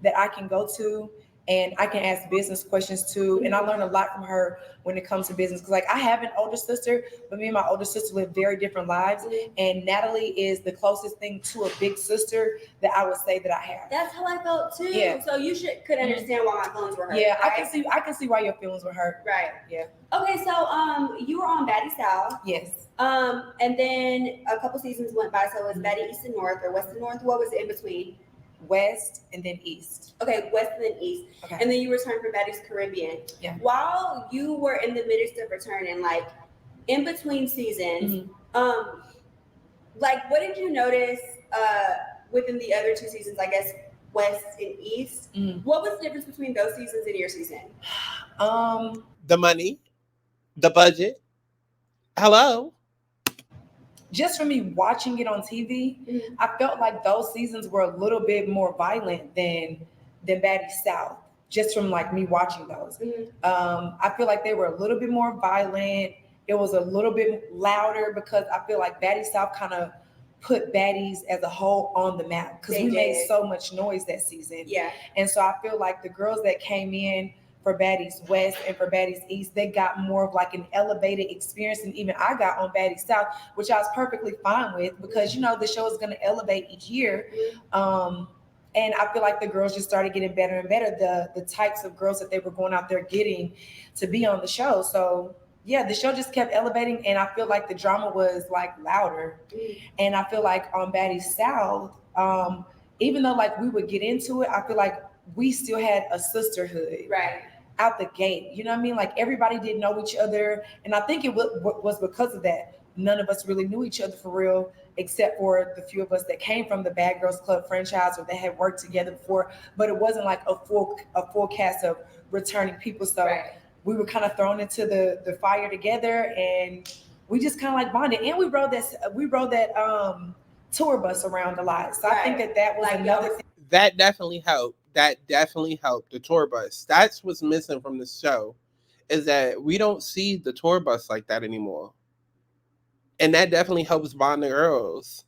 that I can go to and I can ask business questions to. And I learn a lot from her when it comes to business. Because like I have an older sister, but me and my older sister live very different lives. And Natalie is the closest thing to a big sister that I would say that I have. That's how I felt too. Yeah. So you could understand why my feelings were hurt. Yeah, right? I can see why your feelings were hurt. Right. Yeah. Okay, so you were on Baddies South. Yes. And then a couple seasons went by, so it was Baddies East and North or West and North. What was it in between? West, and then East. Okay, West and then East. Okay. And then you returned for Baddies Caribbean. Yeah. While you were in the midst of returning, like in between seasons, like what did you notice within the other two seasons, I guess West and East? What was the difference between those seasons and your season? The money, the budget. Hello. Just from me watching it on TV, I felt like those seasons were a little bit more violent than Baddies South. Just from like me watching those, I feel like they were a little bit more violent. It was a little bit louder because I feel like Baddies South kind of put Baddies as a whole on the map because we made so much noise that season. Yeah. And so I feel like the girls that came in for Baddies West and for Baddies East, they got more of like an elevated experience than even I got on Baddies South, which I was perfectly fine with because, you know, the show is going to elevate each year. And I feel like the girls just started getting better and better, the types of girls that they were going out there getting to be on the show. So yeah, the show just kept elevating, and I feel like the drama was like louder. And I feel like on Baddies South, even though like we would get into it, I feel like we still had a sisterhood out the gate. You know what I mean? Like everybody didn't know each other, and I think it was because of that. None of us really knew each other for real, except for the few of us that came from the Bad Girls Club franchise or that had worked together before. But it wasn't like a full cast of returning people. So we were kind of thrown into the fire together, and we just kind of like bonded. And we rode that tour bus around a lot. So I think that was like another thing. That definitely helped. The tour bus. That's what's missing from the show, is that we don't see the tour bus like that anymore. And that definitely helps bond the girls.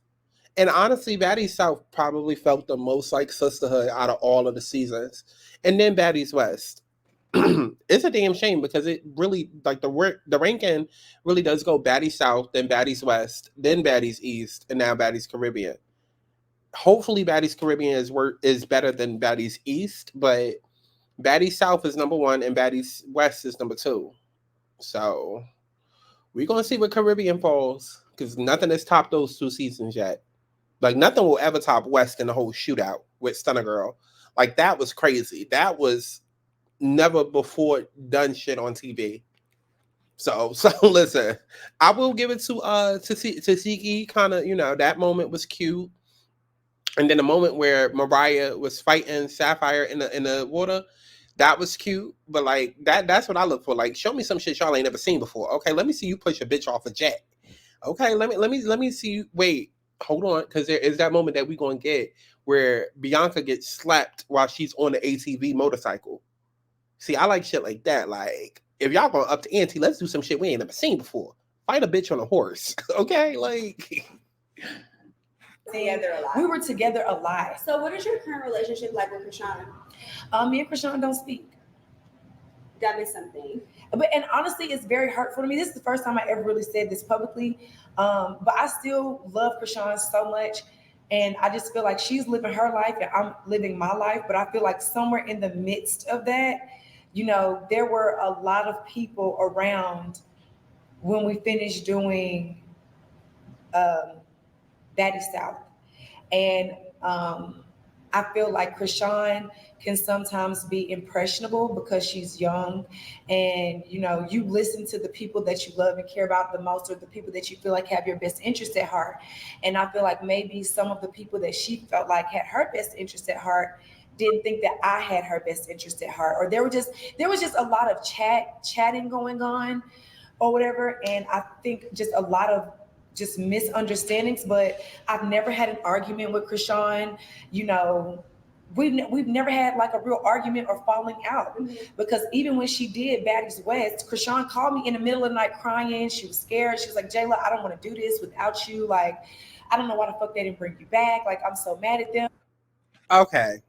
And honestly, Baddies South probably felt the most like sisterhood out of all of the seasons. And then Baddies West. It's a damn shame because it really, like the ranking really does go Baddies South, then Baddies West, then Baddies East, and now Baddies Caribbean. Hopefully Baddies Caribbean is better than Baddies East, but Baddies South is number 1 and Baddies West is number 2. So we're going to see what Caribbean falls, because nothing has topped those 2 seasons yet. Like, nothing will ever top West in the whole shootout with Stunner Girl. Like, that was crazy. That was never before done shit on TV. So listen, I will give it to Siki. Kind of, you know, that moment was cute. And then the moment where Mariah was fighting Sapphire in the water, that was cute. But like that's what I look for. Like, show me some shit y'all ain't never seen before. Okay, let me see you push a bitch off a jet. Okay, let me see you. Wait, hold on, because there is that moment that we gonna get where Bianca gets slapped while she's on the ATV motorcycle. See, I like shit like that. Like, if y'all going up to ante, let's do some shit we ain't never seen before. Fight a bitch on a horse. Okay, like. Together a lot. We were together a lot. So what is your current relationship like with Chrisean? Me and Chrisean don't speak. That means something. And honestly, it's very hurtful to me. This is the first time I ever really said this publicly. But I still love Chrisean so much. And I just feel like she's living her life and I'm living my life. But I feel like somewhere in the midst of that, you know, there were a lot of people around when we finished doing Baddies South. And I feel like Chrisean can sometimes be impressionable because she's young, and you know, you listen to the people that you love and care about the most, or the people that you feel like have your best interest at heart. And I feel like maybe some of the people that she felt like had her best interest at heart didn't think that I had her best interest at heart, or there was just a lot of chatting going on or whatever. And I think just a lot of just misunderstandings, but I've never had an argument with Chrisean. You know, we've never had like a real argument or falling out, because even when she did Baddies West, Chrisean called me in the middle of the night crying. She was scared. She was like, Jayla, I don't want to do this without you. Like, I don't know why the fuck they didn't bring you back. Like, I'm so mad at them. Okay.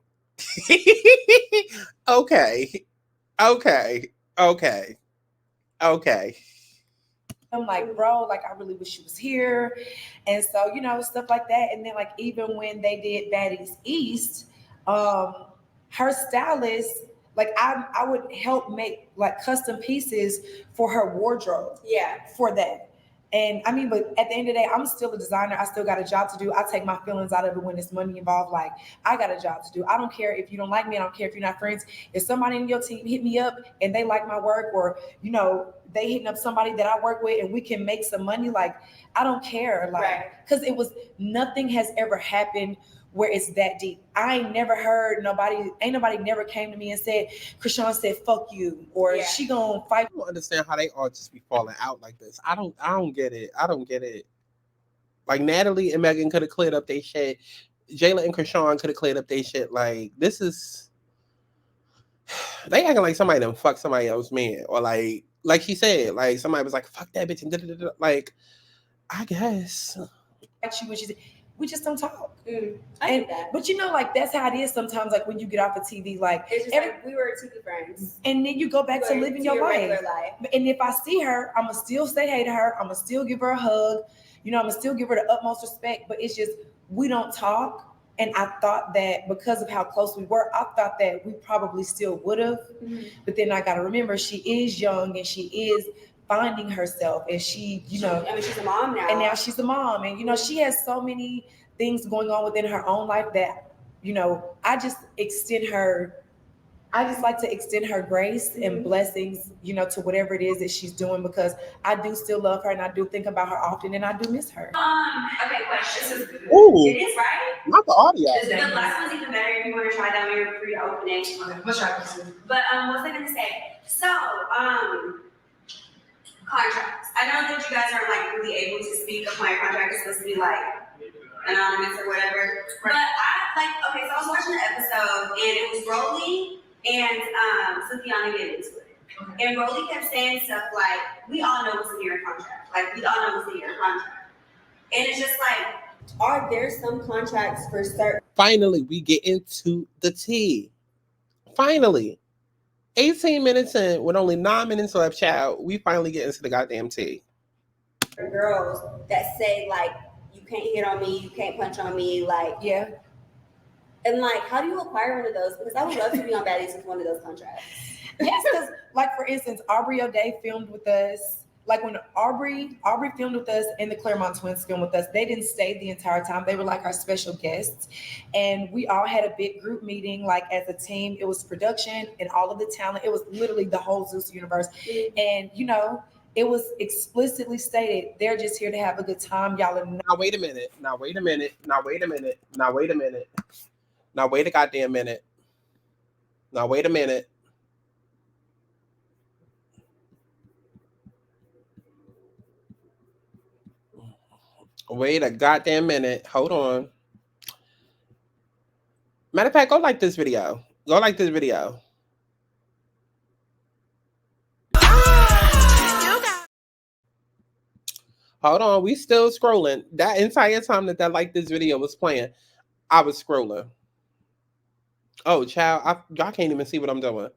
Okay. I'm like, bro, like, I really wish she was here. And so, you know, stuff like that. And then like, even when they did Baddies East, her stylist, like I would help make like custom pieces for her wardrobe. Yeah. For that. And I mean, but at the end of the day, I'm still a designer. I still got a job to do. I take my feelings out of it when there's money involved. Like, I got a job to do. I don't care if you don't like me. I don't care if you're not friends. If somebody in your team hit me up and they like my work, or, you know, they hitting up somebody that I work with and we can make some money, like, I don't care. Like, because it was, nothing has ever happened where it's that deep. I ain't never heard nobody never came to me and said, Chrisean said, fuck you, or she gonna fight. I don't understand how they all just be falling out like this. I don't get it. I don't get it. Like, Natalie and Megan could have cleared up their shit. Jayla and Chrisean could have cleared up their shit. Like, this is, they acting like somebody done fuck somebody else's man. Or like she said, like somebody was like, fuck that bitch, and da-da-da-da. Like, I guess. Actually, when she said, we just don't talk. And but you know, like, that's how it is sometimes. Like, when you get off of TV, like, it's just like we were TV friends, and then you go back to living your life. regular life. And if I see her, I'm gonna still say hey to her. I'm gonna still give her a hug. You know, I'm gonna still give her the utmost respect. But it's just, we don't talk. And I thought that because of how close we were, I thought that we probably still would have. But then I gotta remember, she is young and she is finding herself, and she, you know, I mean, she's a mom now. And now she's a mom, and, you know, she has so many things going on within her own life that, you know, I just like to extend her grace and blessings, you know, to whatever it is that she's doing, because I do still love her and I do think about her often and I do miss her. Okay, question. Ooh. It is, right? Not the audio. The last one's even better if you want to try that when you're free to open it. Okay, let's try this. But what was I gonna say? So, contracts. I know that you guys aren't like really able to speak of my contract. It's supposed to be like anonymous or whatever. But okay, so I was watching the episode and it was Rolly and Santana getting into it. And Rolly kept saying stuff like, we all know what's in your contract. Like, we all know what's in your contract. And it's just like, are there some contracts for certain? Finally, we get into the tea. Finally. 18 minutes in, with only 9 minutes left, child, we finally get into the goddamn tea. Girls that say, like, you can't hit on me, you can't punch on me, like, yeah. And like, how do you acquire one of those? Because I would love to be on Baddies with one of those contracts. Yes, because, like, for instance, Aubrey O'Day filmed with us. Like, when Aubrey filmed with us and the Claremont twins filmed with us, they didn't stay the entire time. They were like our special guests. And we all had a big group meeting, like, as a team. It was production and all of the talent. It was literally the whole Zeus universe. And, you know, it was explicitly stated, they're just here to have a good time. Y'all are not. Now, wait a minute. Now, wait a minute. Now, wait a minute. Now, wait a minute. Now, wait a goddamn minute. Now, wait a minute. Wait a goddamn minute. Hold on. Matter of fact, go like this video. Go like this video. Hold on. We still scrolling. That entire time that like this video was playing, I was scrolling. Oh, child. Y'all can't even see what I'm doing.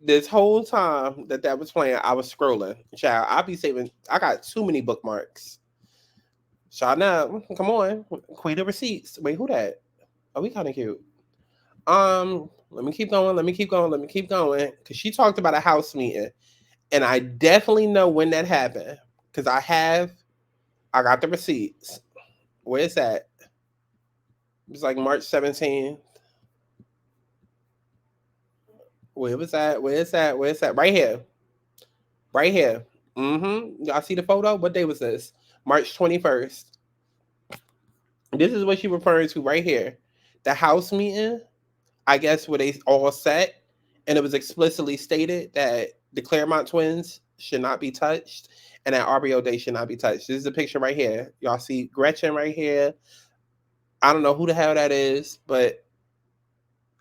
This whole time that was playing, I was scrolling. Child, I be saving. I got too many bookmarks. Shauna, come on. Queen of receipts. Wait, who that? Oh, we kind of cute. Let me keep going. Because she talked about a house meeting. And I definitely know when that happened. Because I got the receipts. Where's that? It was like March 17th. Where was that? Where's that? Right here. Right here. Y'all see the photo? What day was this? March 21st. This is what she referring to right here. The house meeting, I guess, where they all sat, and it was explicitly stated that the Claremont twins should not be touched, and that Aubrey O'Day should not be touched. This is a picture right here. Y'all see Gretchen right here. I don't know who the hell that is, but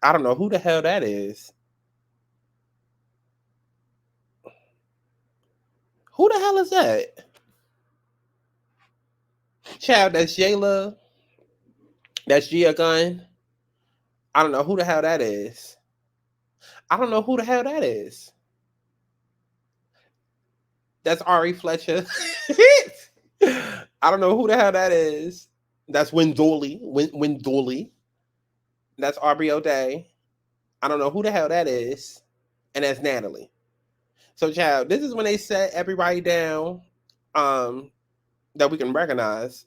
I don't know who the hell that is. Who the hell is that? Child, that's Jayla. That's Gia Gunn. I don't know who the hell that is. That's Ari Fletcher. I don't know who the hell that is. That's Wendoley. That's Aubrey O'Day. I don't know who the hell that is. And that's Natalie. So, child, this is when they set everybody down. that we can recognize.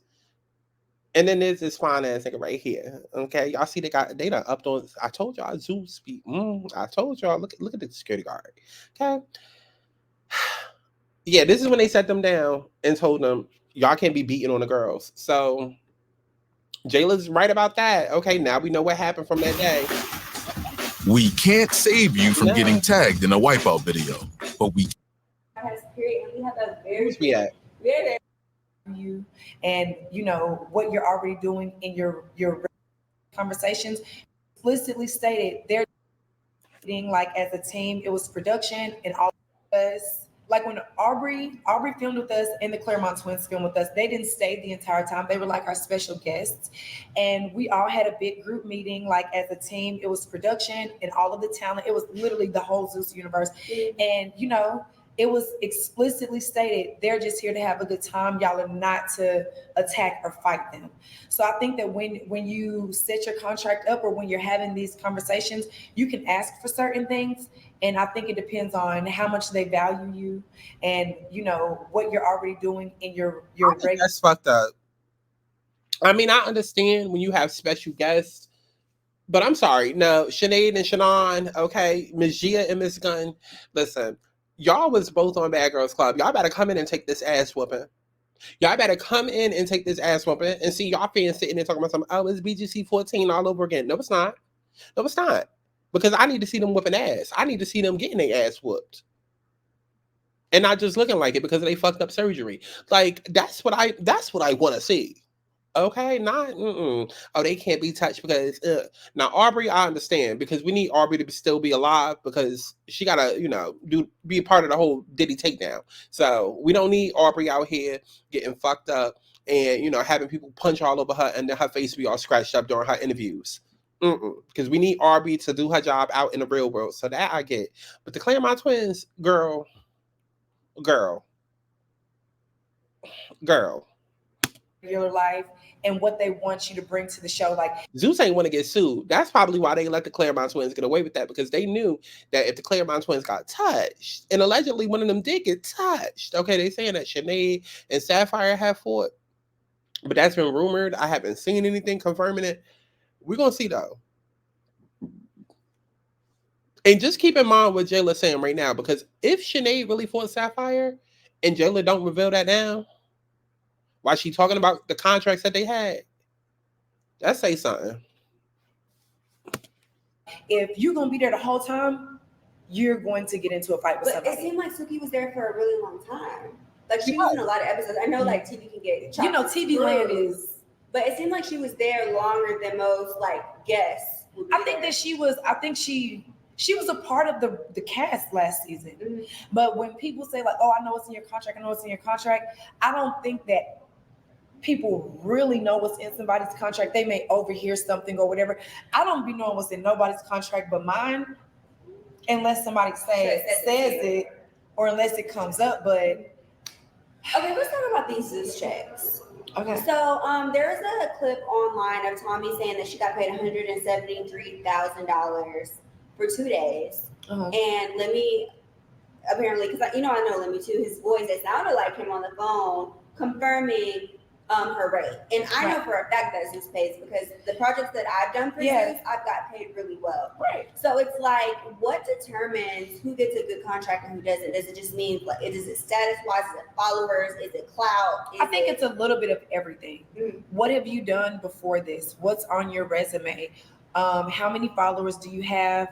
And then there's this fine ass nigga right here. Okay, y'all see they done upped on. I told y'all Zeus speak. I told y'all look at the security guard. Okay. Yeah, this is when they set them down and told them y'all can't be beating on the girls. So Jayla's right about that. Okay, now we know what happened from that day. We can't save you from getting tagged in a wipeout video, but we. We have a very you and you know what you're already doing in your conversations explicitly stated they're being like as a team. It was production and all of us. Like when Aubrey filmed with us and the Claremont twins filmed with us, they didn't stay the entire time. They were like our special guests. And we all had a big group meeting, like as a team. It was production and all of the talent. It was literally the whole Zeus universe. And you know, it was explicitly stated, they're just here to have a good time. Y'all are not to attack or fight them. So I think that when you set your contract up or when you're having these conversations, you can ask for certain things. And I think it depends on how much they value you and, you know, what you're already doing in your regular. That's fucked up. I mean, I understand when you have special guests, but I'm sorry. No, Sinead and Shannon, okay, Ms. Gia and Miss Gunn, listen, y'all was both on Bad Girls Club. Y'all better come in and take this ass whooping. Y'all better come in and take this ass whooping and see y'all fans sitting there talking about something. Oh, it's BGC 14 all over again. No, it's not. No, it's not. Because I need to see them whooping ass. I need to see them getting their ass whooped. And not just looking like it because they fucked up surgery. Like, that's what I want to see. Okay, not oh, they can't be touched because now Aubrey, I understand because we need Aubrey to still be alive because she gotta, you know, be a part of the whole Diddy takedown. So we don't need Aubrey out here getting fucked up and, you know, having people punch all over her and then her face be all scratched up during her interviews. Because we need Aubrey to do her job out in the real world. So that I get. But the Claremont twins, girl. Regular life and what they want you to bring to the show. Like Zeus ain't want to get sued. That's probably why they let the Claremont twins get away with that, because they knew that if the Claremont twins got touched, and allegedly one of them did get touched. Okay, they saying that Sinead and Sapphire have fought, but that's been rumored. I haven't seen anything confirming it. We're gonna see though. And just keep in mind what Jayla's saying right now, because if Sinead really fought Sapphire and Jayla don't reveal that now, while she talking about the contracts that they had, that say something. If you're gonna be there the whole time, you're going to get into a fight with somebody. It seemed like Suki was there for a really long time. Like she was in a lot of episodes. I know like TV can get chopped. You know, TV land is. But it seemed like she was there longer than most like guests. I think that she was. I think she was a part of the cast last season. Mm-hmm. But when people say like, "Oh, I know what's in your contract," I know what's in your contract. I don't think that people really know what's in somebody's contract. They may overhear something or whatever. I don't be knowing what's in nobody's contract but mine, unless somebody says it, or unless it comes up. But okay, let's talk about these Zeus checks. Okay. So there's a clip online of Tommy saying that she got paid $173,000 for 2 days. Uh-huh. And Lemmy, apparently, because I know Lemmy too, his voice, it sounded like him on the phone confirming her rate. And I know for a fact that Zeus pays, because the projects that I've done for Zeus, I've got paid really well. Right. So it's like, what determines who gets a good contract and who doesn't? Does it just mean, like, is it status-wise? Is it followers? Is it clout? I think it's a little bit of everything. Mm-hmm. What have you done before this? What's on your resume? How many followers do you have?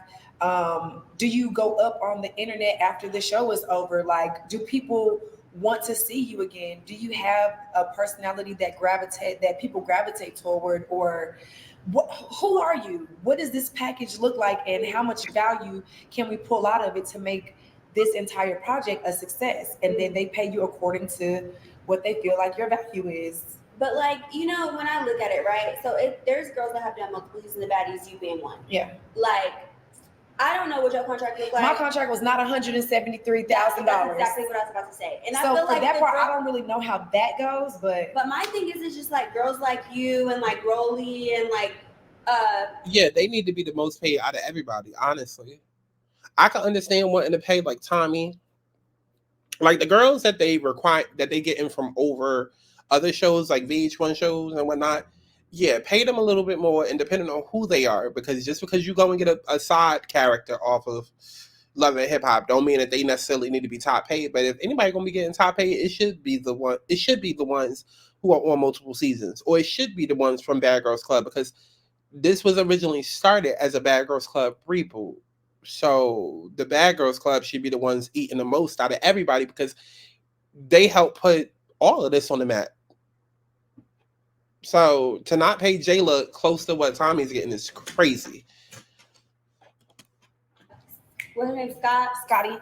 Do you go up on the internet after the show is over? Like, do people want to see you again? Do you have a personality that people gravitate toward? Or who are you? What does this package look like, and how much value can we pull out of it to make this entire project a success? And then they pay you according to what they feel like your value is. But like, when I look at it, right? So if there's girls that have done multiple seasons of Baddies, you being one. Yeah. Like, I don't know what your contract looked like. My contract was not $173,000. That's exactly what I was about to say. And so I feel for like that part, I don't really know how that goes, but my thing is, it's just like girls like you and like Rolly and like yeah, they need to be the most paid out of everybody, honestly. I can understand wanting to pay like Tommy Like the girls that they require that they get in from over other shows like VH1 shows and whatnot, yeah, pay them a little bit more and depending on who they are, because just because you go and get a side character off of Love and Hip Hop don't mean that they necessarily need to be top paid. But if anybody gonna be getting top paid, it should be the ones who are on multiple seasons, or it should be the ones from Bad Girls Club, because this was originally started as a Bad Girls Club reboot. So the Bad Girls Club should be the ones eating the most out of everybody because they help put all of this on the map. So to not pay Jayla close to what Tommy's getting is crazy. What's her name? Scotty.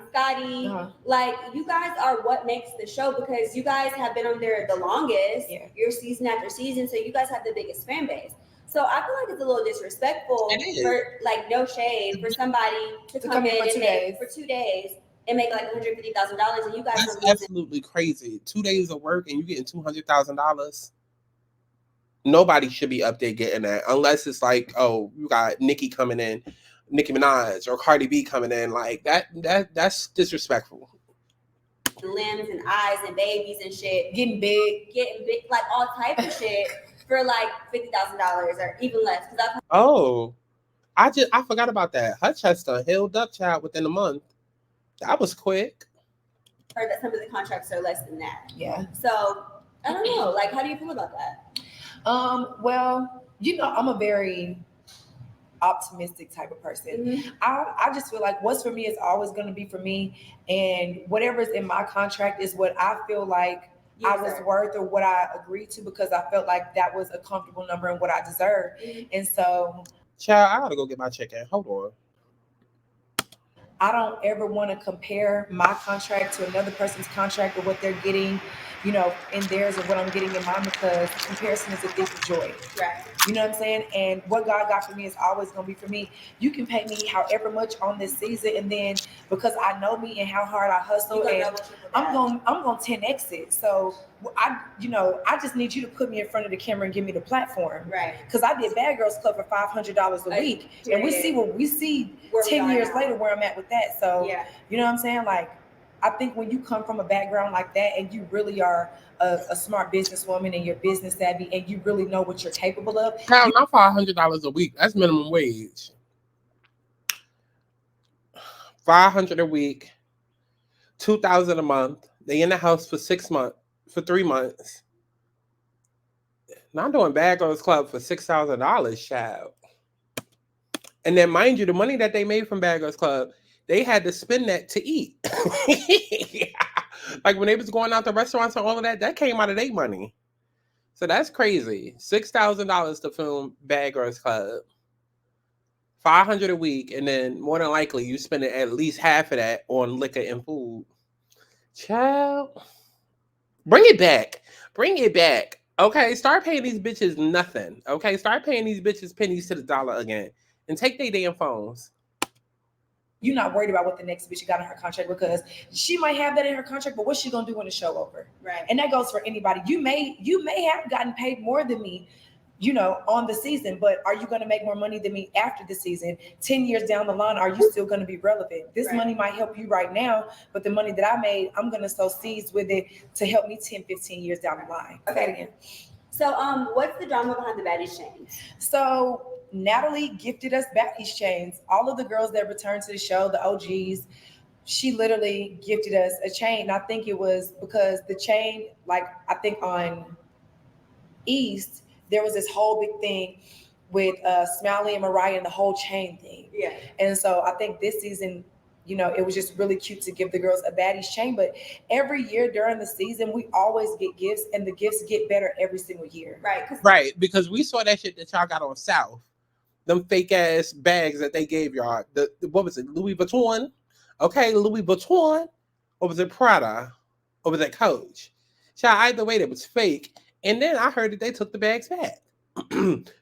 Uh-huh. Like, you guys are what makes the show, because you guys have been on there the longest. Yeah. You're season after season, so you guys have the biggest fan base. So I feel like it's a little disrespectful for, like, no shade, for somebody to come in and make for 2 days and make like $150,000, and you guys That's absolutely crazy. 2 days of work and you getting $200,000. Nobody should be up there getting that unless it's like, oh, you got Nicki coming in, Nicki Minaj or Cardi B coming in. Like that's disrespectful. Limbs and eyes and babies and shit, getting big, like all type of shit for like $50,000 or even less. I forgot about that. Her chest done healed up, child, within a month. That was quick. Heard that some of the contracts are less than that. Yeah. So I don't know. Like, how do you feel about that? Well, you know, I'm a very optimistic type of person. Mm-hmm. I just feel like what's for me is always going to be for me, and whatever's in my contract is what I feel like I was worth or what I agreed to, because I felt like that was a comfortable number and what I deserved. Mm-hmm. And so, child, I gotta go get my chicken. Hold on. I don't ever want to compare my contract to another person's contract or what they're getting, you know, in theirs or what I'm getting in mine, because comparison is a thief of joy. Right. You know what I'm saying? And what God got for me is always going to be for me. You can pay me however much on this season, and then because I know me and how hard I hustle, and I'm going 10x it. So I just need you to put me in front of the camera and give me the platform. Right. Because I did Bad Girls Club for $500 a week, and we see 10 years later where I'm at with that. So you know what I'm saying? Like, I think when you come from a background like that and you really are a smart businesswoman and you're business savvy and you really know what you're capable of. Now, not $500 a week. That's minimum wage. $500 a week, $2,000 a month. They in the house for 3 months. Now I'm doing Bad Girls Club for $6,000, child. And then, mind you, the money that they made from Bad Girls Club, they had to spend that to eat. Like when they was going out to restaurants and all of that, that came out of their money. So that's crazy. $6,000 to film Bad Girls Club. $500 a week, and then more than likely you spending at least half of that on liquor and food. Child, bring it back. Bring it back. Okay, start paying these bitches nothing. Okay, start paying these bitches pennies to the dollar again, and take their damn phones. You're not worried about what the next bitch got in her contract, because she might have that in her contract, but what's she gonna do when the show over? Right. And that goes for anybody. You may have gotten paid more than me, you know, on the season, but are you gonna make more money than me after the season? 10 years down the line, are you still gonna be relevant? This money might help you right now, but the money that I made, I'm gonna sow seeds with it to help me 10, 15 years down the line. Okay. Again. So what's the drama behind the Baddies chains? So Natalie gifted us Baddies chains. All of the girls that returned to the show, the OGs, she literally gifted us a chain. I think it was because the chain, like I think on East, there was this whole big thing with Smiley and Mariah and the whole chain thing. Yeah. And so I think this season, you know, it was just really cute to give the girls a Baddies chain. But every year during the season, we always get gifts, and the gifts get better every single year. Right. Right, because we saw that shit that y'all got on South. Them fake ass bags that they gave y'all. The what was it? Louis Vuitton? Okay, Louis Vuitton? Or was it Prada? Or was it Coach? Child, either way, that was fake. And then I heard that they took the bags back.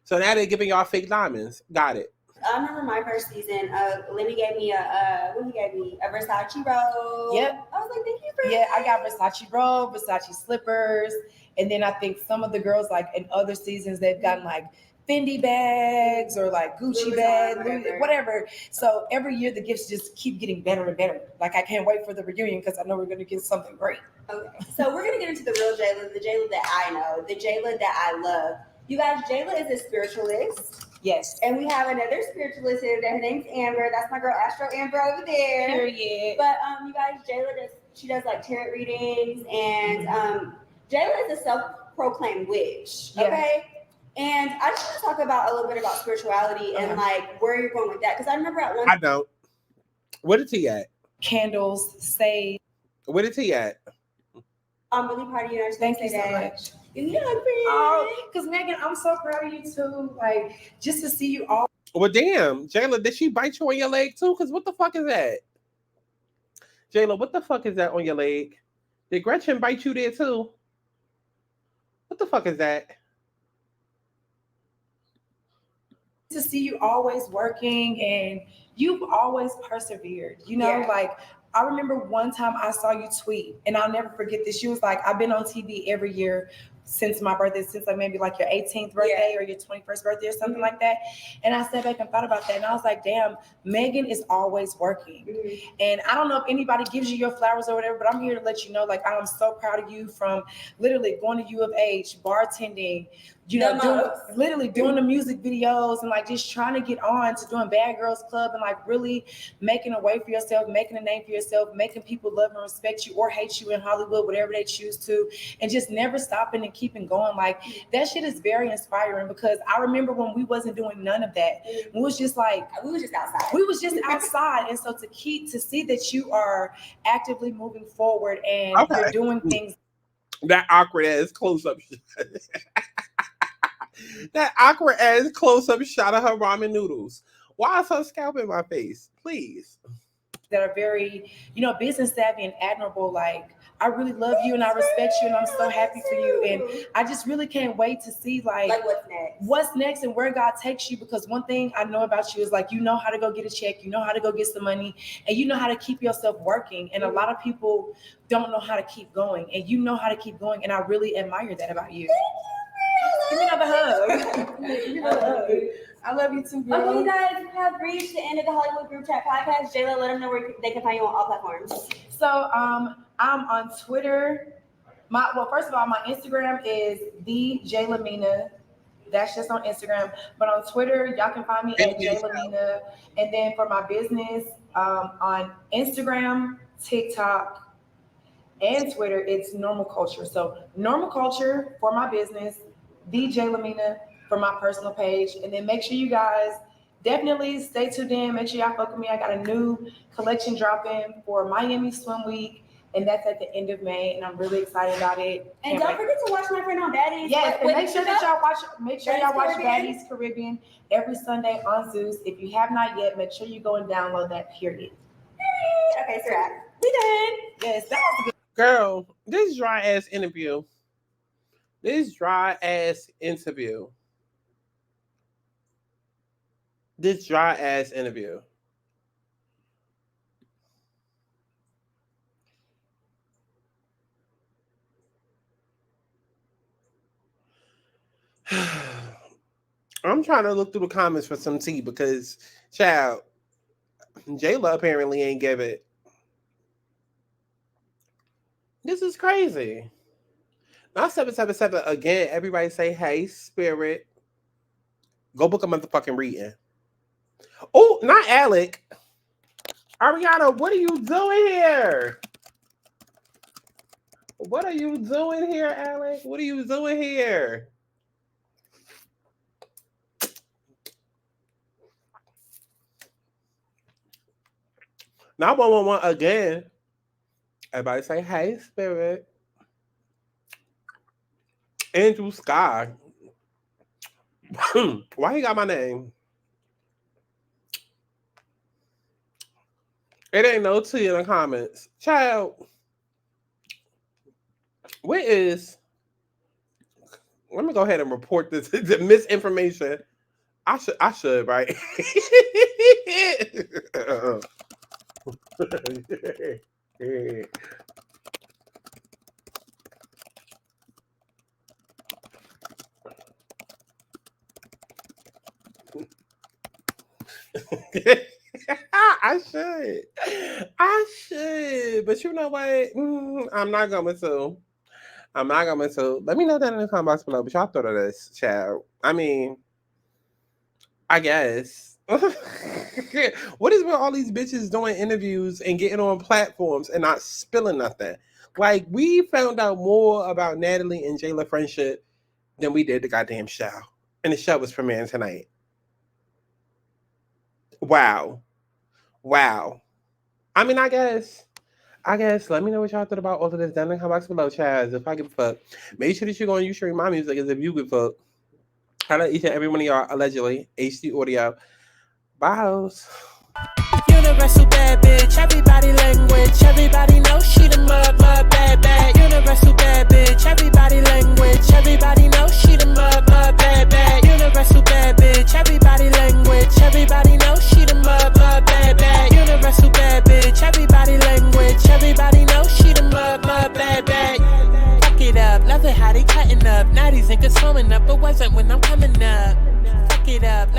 So now they're giving y'all fake diamonds. Got it. I remember my first season. Lenny gave me a Versace robe. Yep. I was like, thank you for that. I got Versace robe, Versace slippers, and then I think some of the girls, like in other seasons, they've gotten like Fendi bags or like Gucci Louis bags, Vuitton, whatever. So every year the gifts just keep getting better and better. Like I can't wait for the reunion because I know we're gonna get something great. Okay, so we're gonna get into the real Jayla, the Jayla that I know, the Jayla that I love. You guys, Jayla is a spiritualist. Yes. And we have another spiritualist here. Her name's Amber. That's my girl Astro Amber over there. Period. But you guys, she does like tarot readings, and Jayla is a self-proclaimed witch. Yes. Okay. And I just want to talk about a little bit about spirituality and like where you're going with that. Because I remember at one I don't. Where the tea at? Candles, sage. Where the tea at? I'm really proud of you. Thank you so much. Yeah, because Megan, I'm so proud of you too. Like just to see you all. Well, damn, Jayla, did she bite you on your leg too? Because what the fuck is that? Jayla, what the fuck is that on your leg? Did Gretchen bite you there too? What the fuck is that? To see you always working and you've always persevered, you know, like I remember one time I saw you tweet and I'll never forget this. You was like, I've been on TV every year since my birthday, since like maybe like your 18th birthday or your 21st birthday or something like that. And I sat back and thought about that and I was like, damn, Megan is always working. And I don't know if anybody gives you your flowers or whatever, but I'm here to let you know, like, I'm so proud of you from literally going to U of H, bartending, you know, literally doing the music videos and like just trying to get on to doing Bad Girls Club and like really making a way for yourself, making a name for yourself, making people love and respect you or hate you in Hollywood, whatever they choose to, and just never stopping and keeping going. Like that shit is very inspiring because I remember when we wasn't doing none of that. We was just like, we was just outside. We was just outside. And so to see that you are actively moving forward and you're doing things. That awkward ass close-up shot. That awkward ass close-up shot of her ramen noodles. Why is her scalp in my face? Please. That are very, you know, business savvy and admirable. Like, I really love you and I respect you and I'm so happy for you. And I just really can't wait to see like what's next and where God takes you, because one thing I know about you is like, you know how to go get a check, you know how to go get some money, and you know how to keep yourself working. And a lot of people don't know how to keep going, and you know how to keep going. And I really admire that about you. Give me another hug. I love you too, girl. Okay, you guys have reached the end of the Hollywood Group Chat podcast. Jayla, let them know where they can find you on all platforms. So I'm on Twitter. First of all, my Instagram is the Jelaminah. That's just on Instagram. But on Twitter, y'all can find me at Jelaminah. And then for my business, on Instagram, TikTok, and Twitter, it's Normal Culture. So Normal Culture for my business, the Jelaminah for my personal page. And then make sure you guys definitely stay tuned in. Make sure y'all fuck with me. I got a new collection dropping for Miami Swim Week, and that's at the end of May, and I'm really excited about it. And don't forget to watch my friend on Baddies. Yes, and make sure y'all watch Baddies Caribbean every Sunday on Zeus. If you have not yet, make sure you go and download that, period. Okay, so we done. Yes, that was a good. Girl, this dry ass interview. This dry ass interview. I'm trying to look through the comments for some tea because, child, Jayla apparently ain't give it. This is crazy. Now 777 again. Everybody say, hey, spirit. Go book a motherfucking reading. Oh, not Alec. Ariana, what are you doing here? What are you doing here, Alec? What are you doing here? Now 111 again. Everybody say, hey, spirit. Andrew Sky. Why he got my name? It ain't no tea in the comments. Child. Where is... Let me go ahead and report this the misinformation. I should, right? I should. But you know what? I'm not going to. Let me know that in the comment box below. But y'all thought of this, child. I mean, I guess. What is with all these bitches doing interviews and getting on platforms and not spilling nothing? Like, we found out more about Natalie and Jayla friendship than we did the goddamn show. And the show was premiering tonight. Wow. I mean, I guess. Let me know what y'all thought about all of this down in the comment box below, Chaz. If I give a fuck, make sure that you're going to stream my music as if you give a fuck. I know each and every one of y'all, allegedly, HD audio. Bye. Universal bad bitch, everybody language. Everybody knows she the mud bad. Universal bad bitch, everybody language. Everybody knows she the mud bad. Universal bad bitch, everybody language. Everybody knows she the mud bad. Universal bad bitch, everybody language. Everybody knows she the mud bad. Fuck it up, love it how they cutting up. Now these niggas swimming up, but wasn't when I'm coming up. Fuck it up.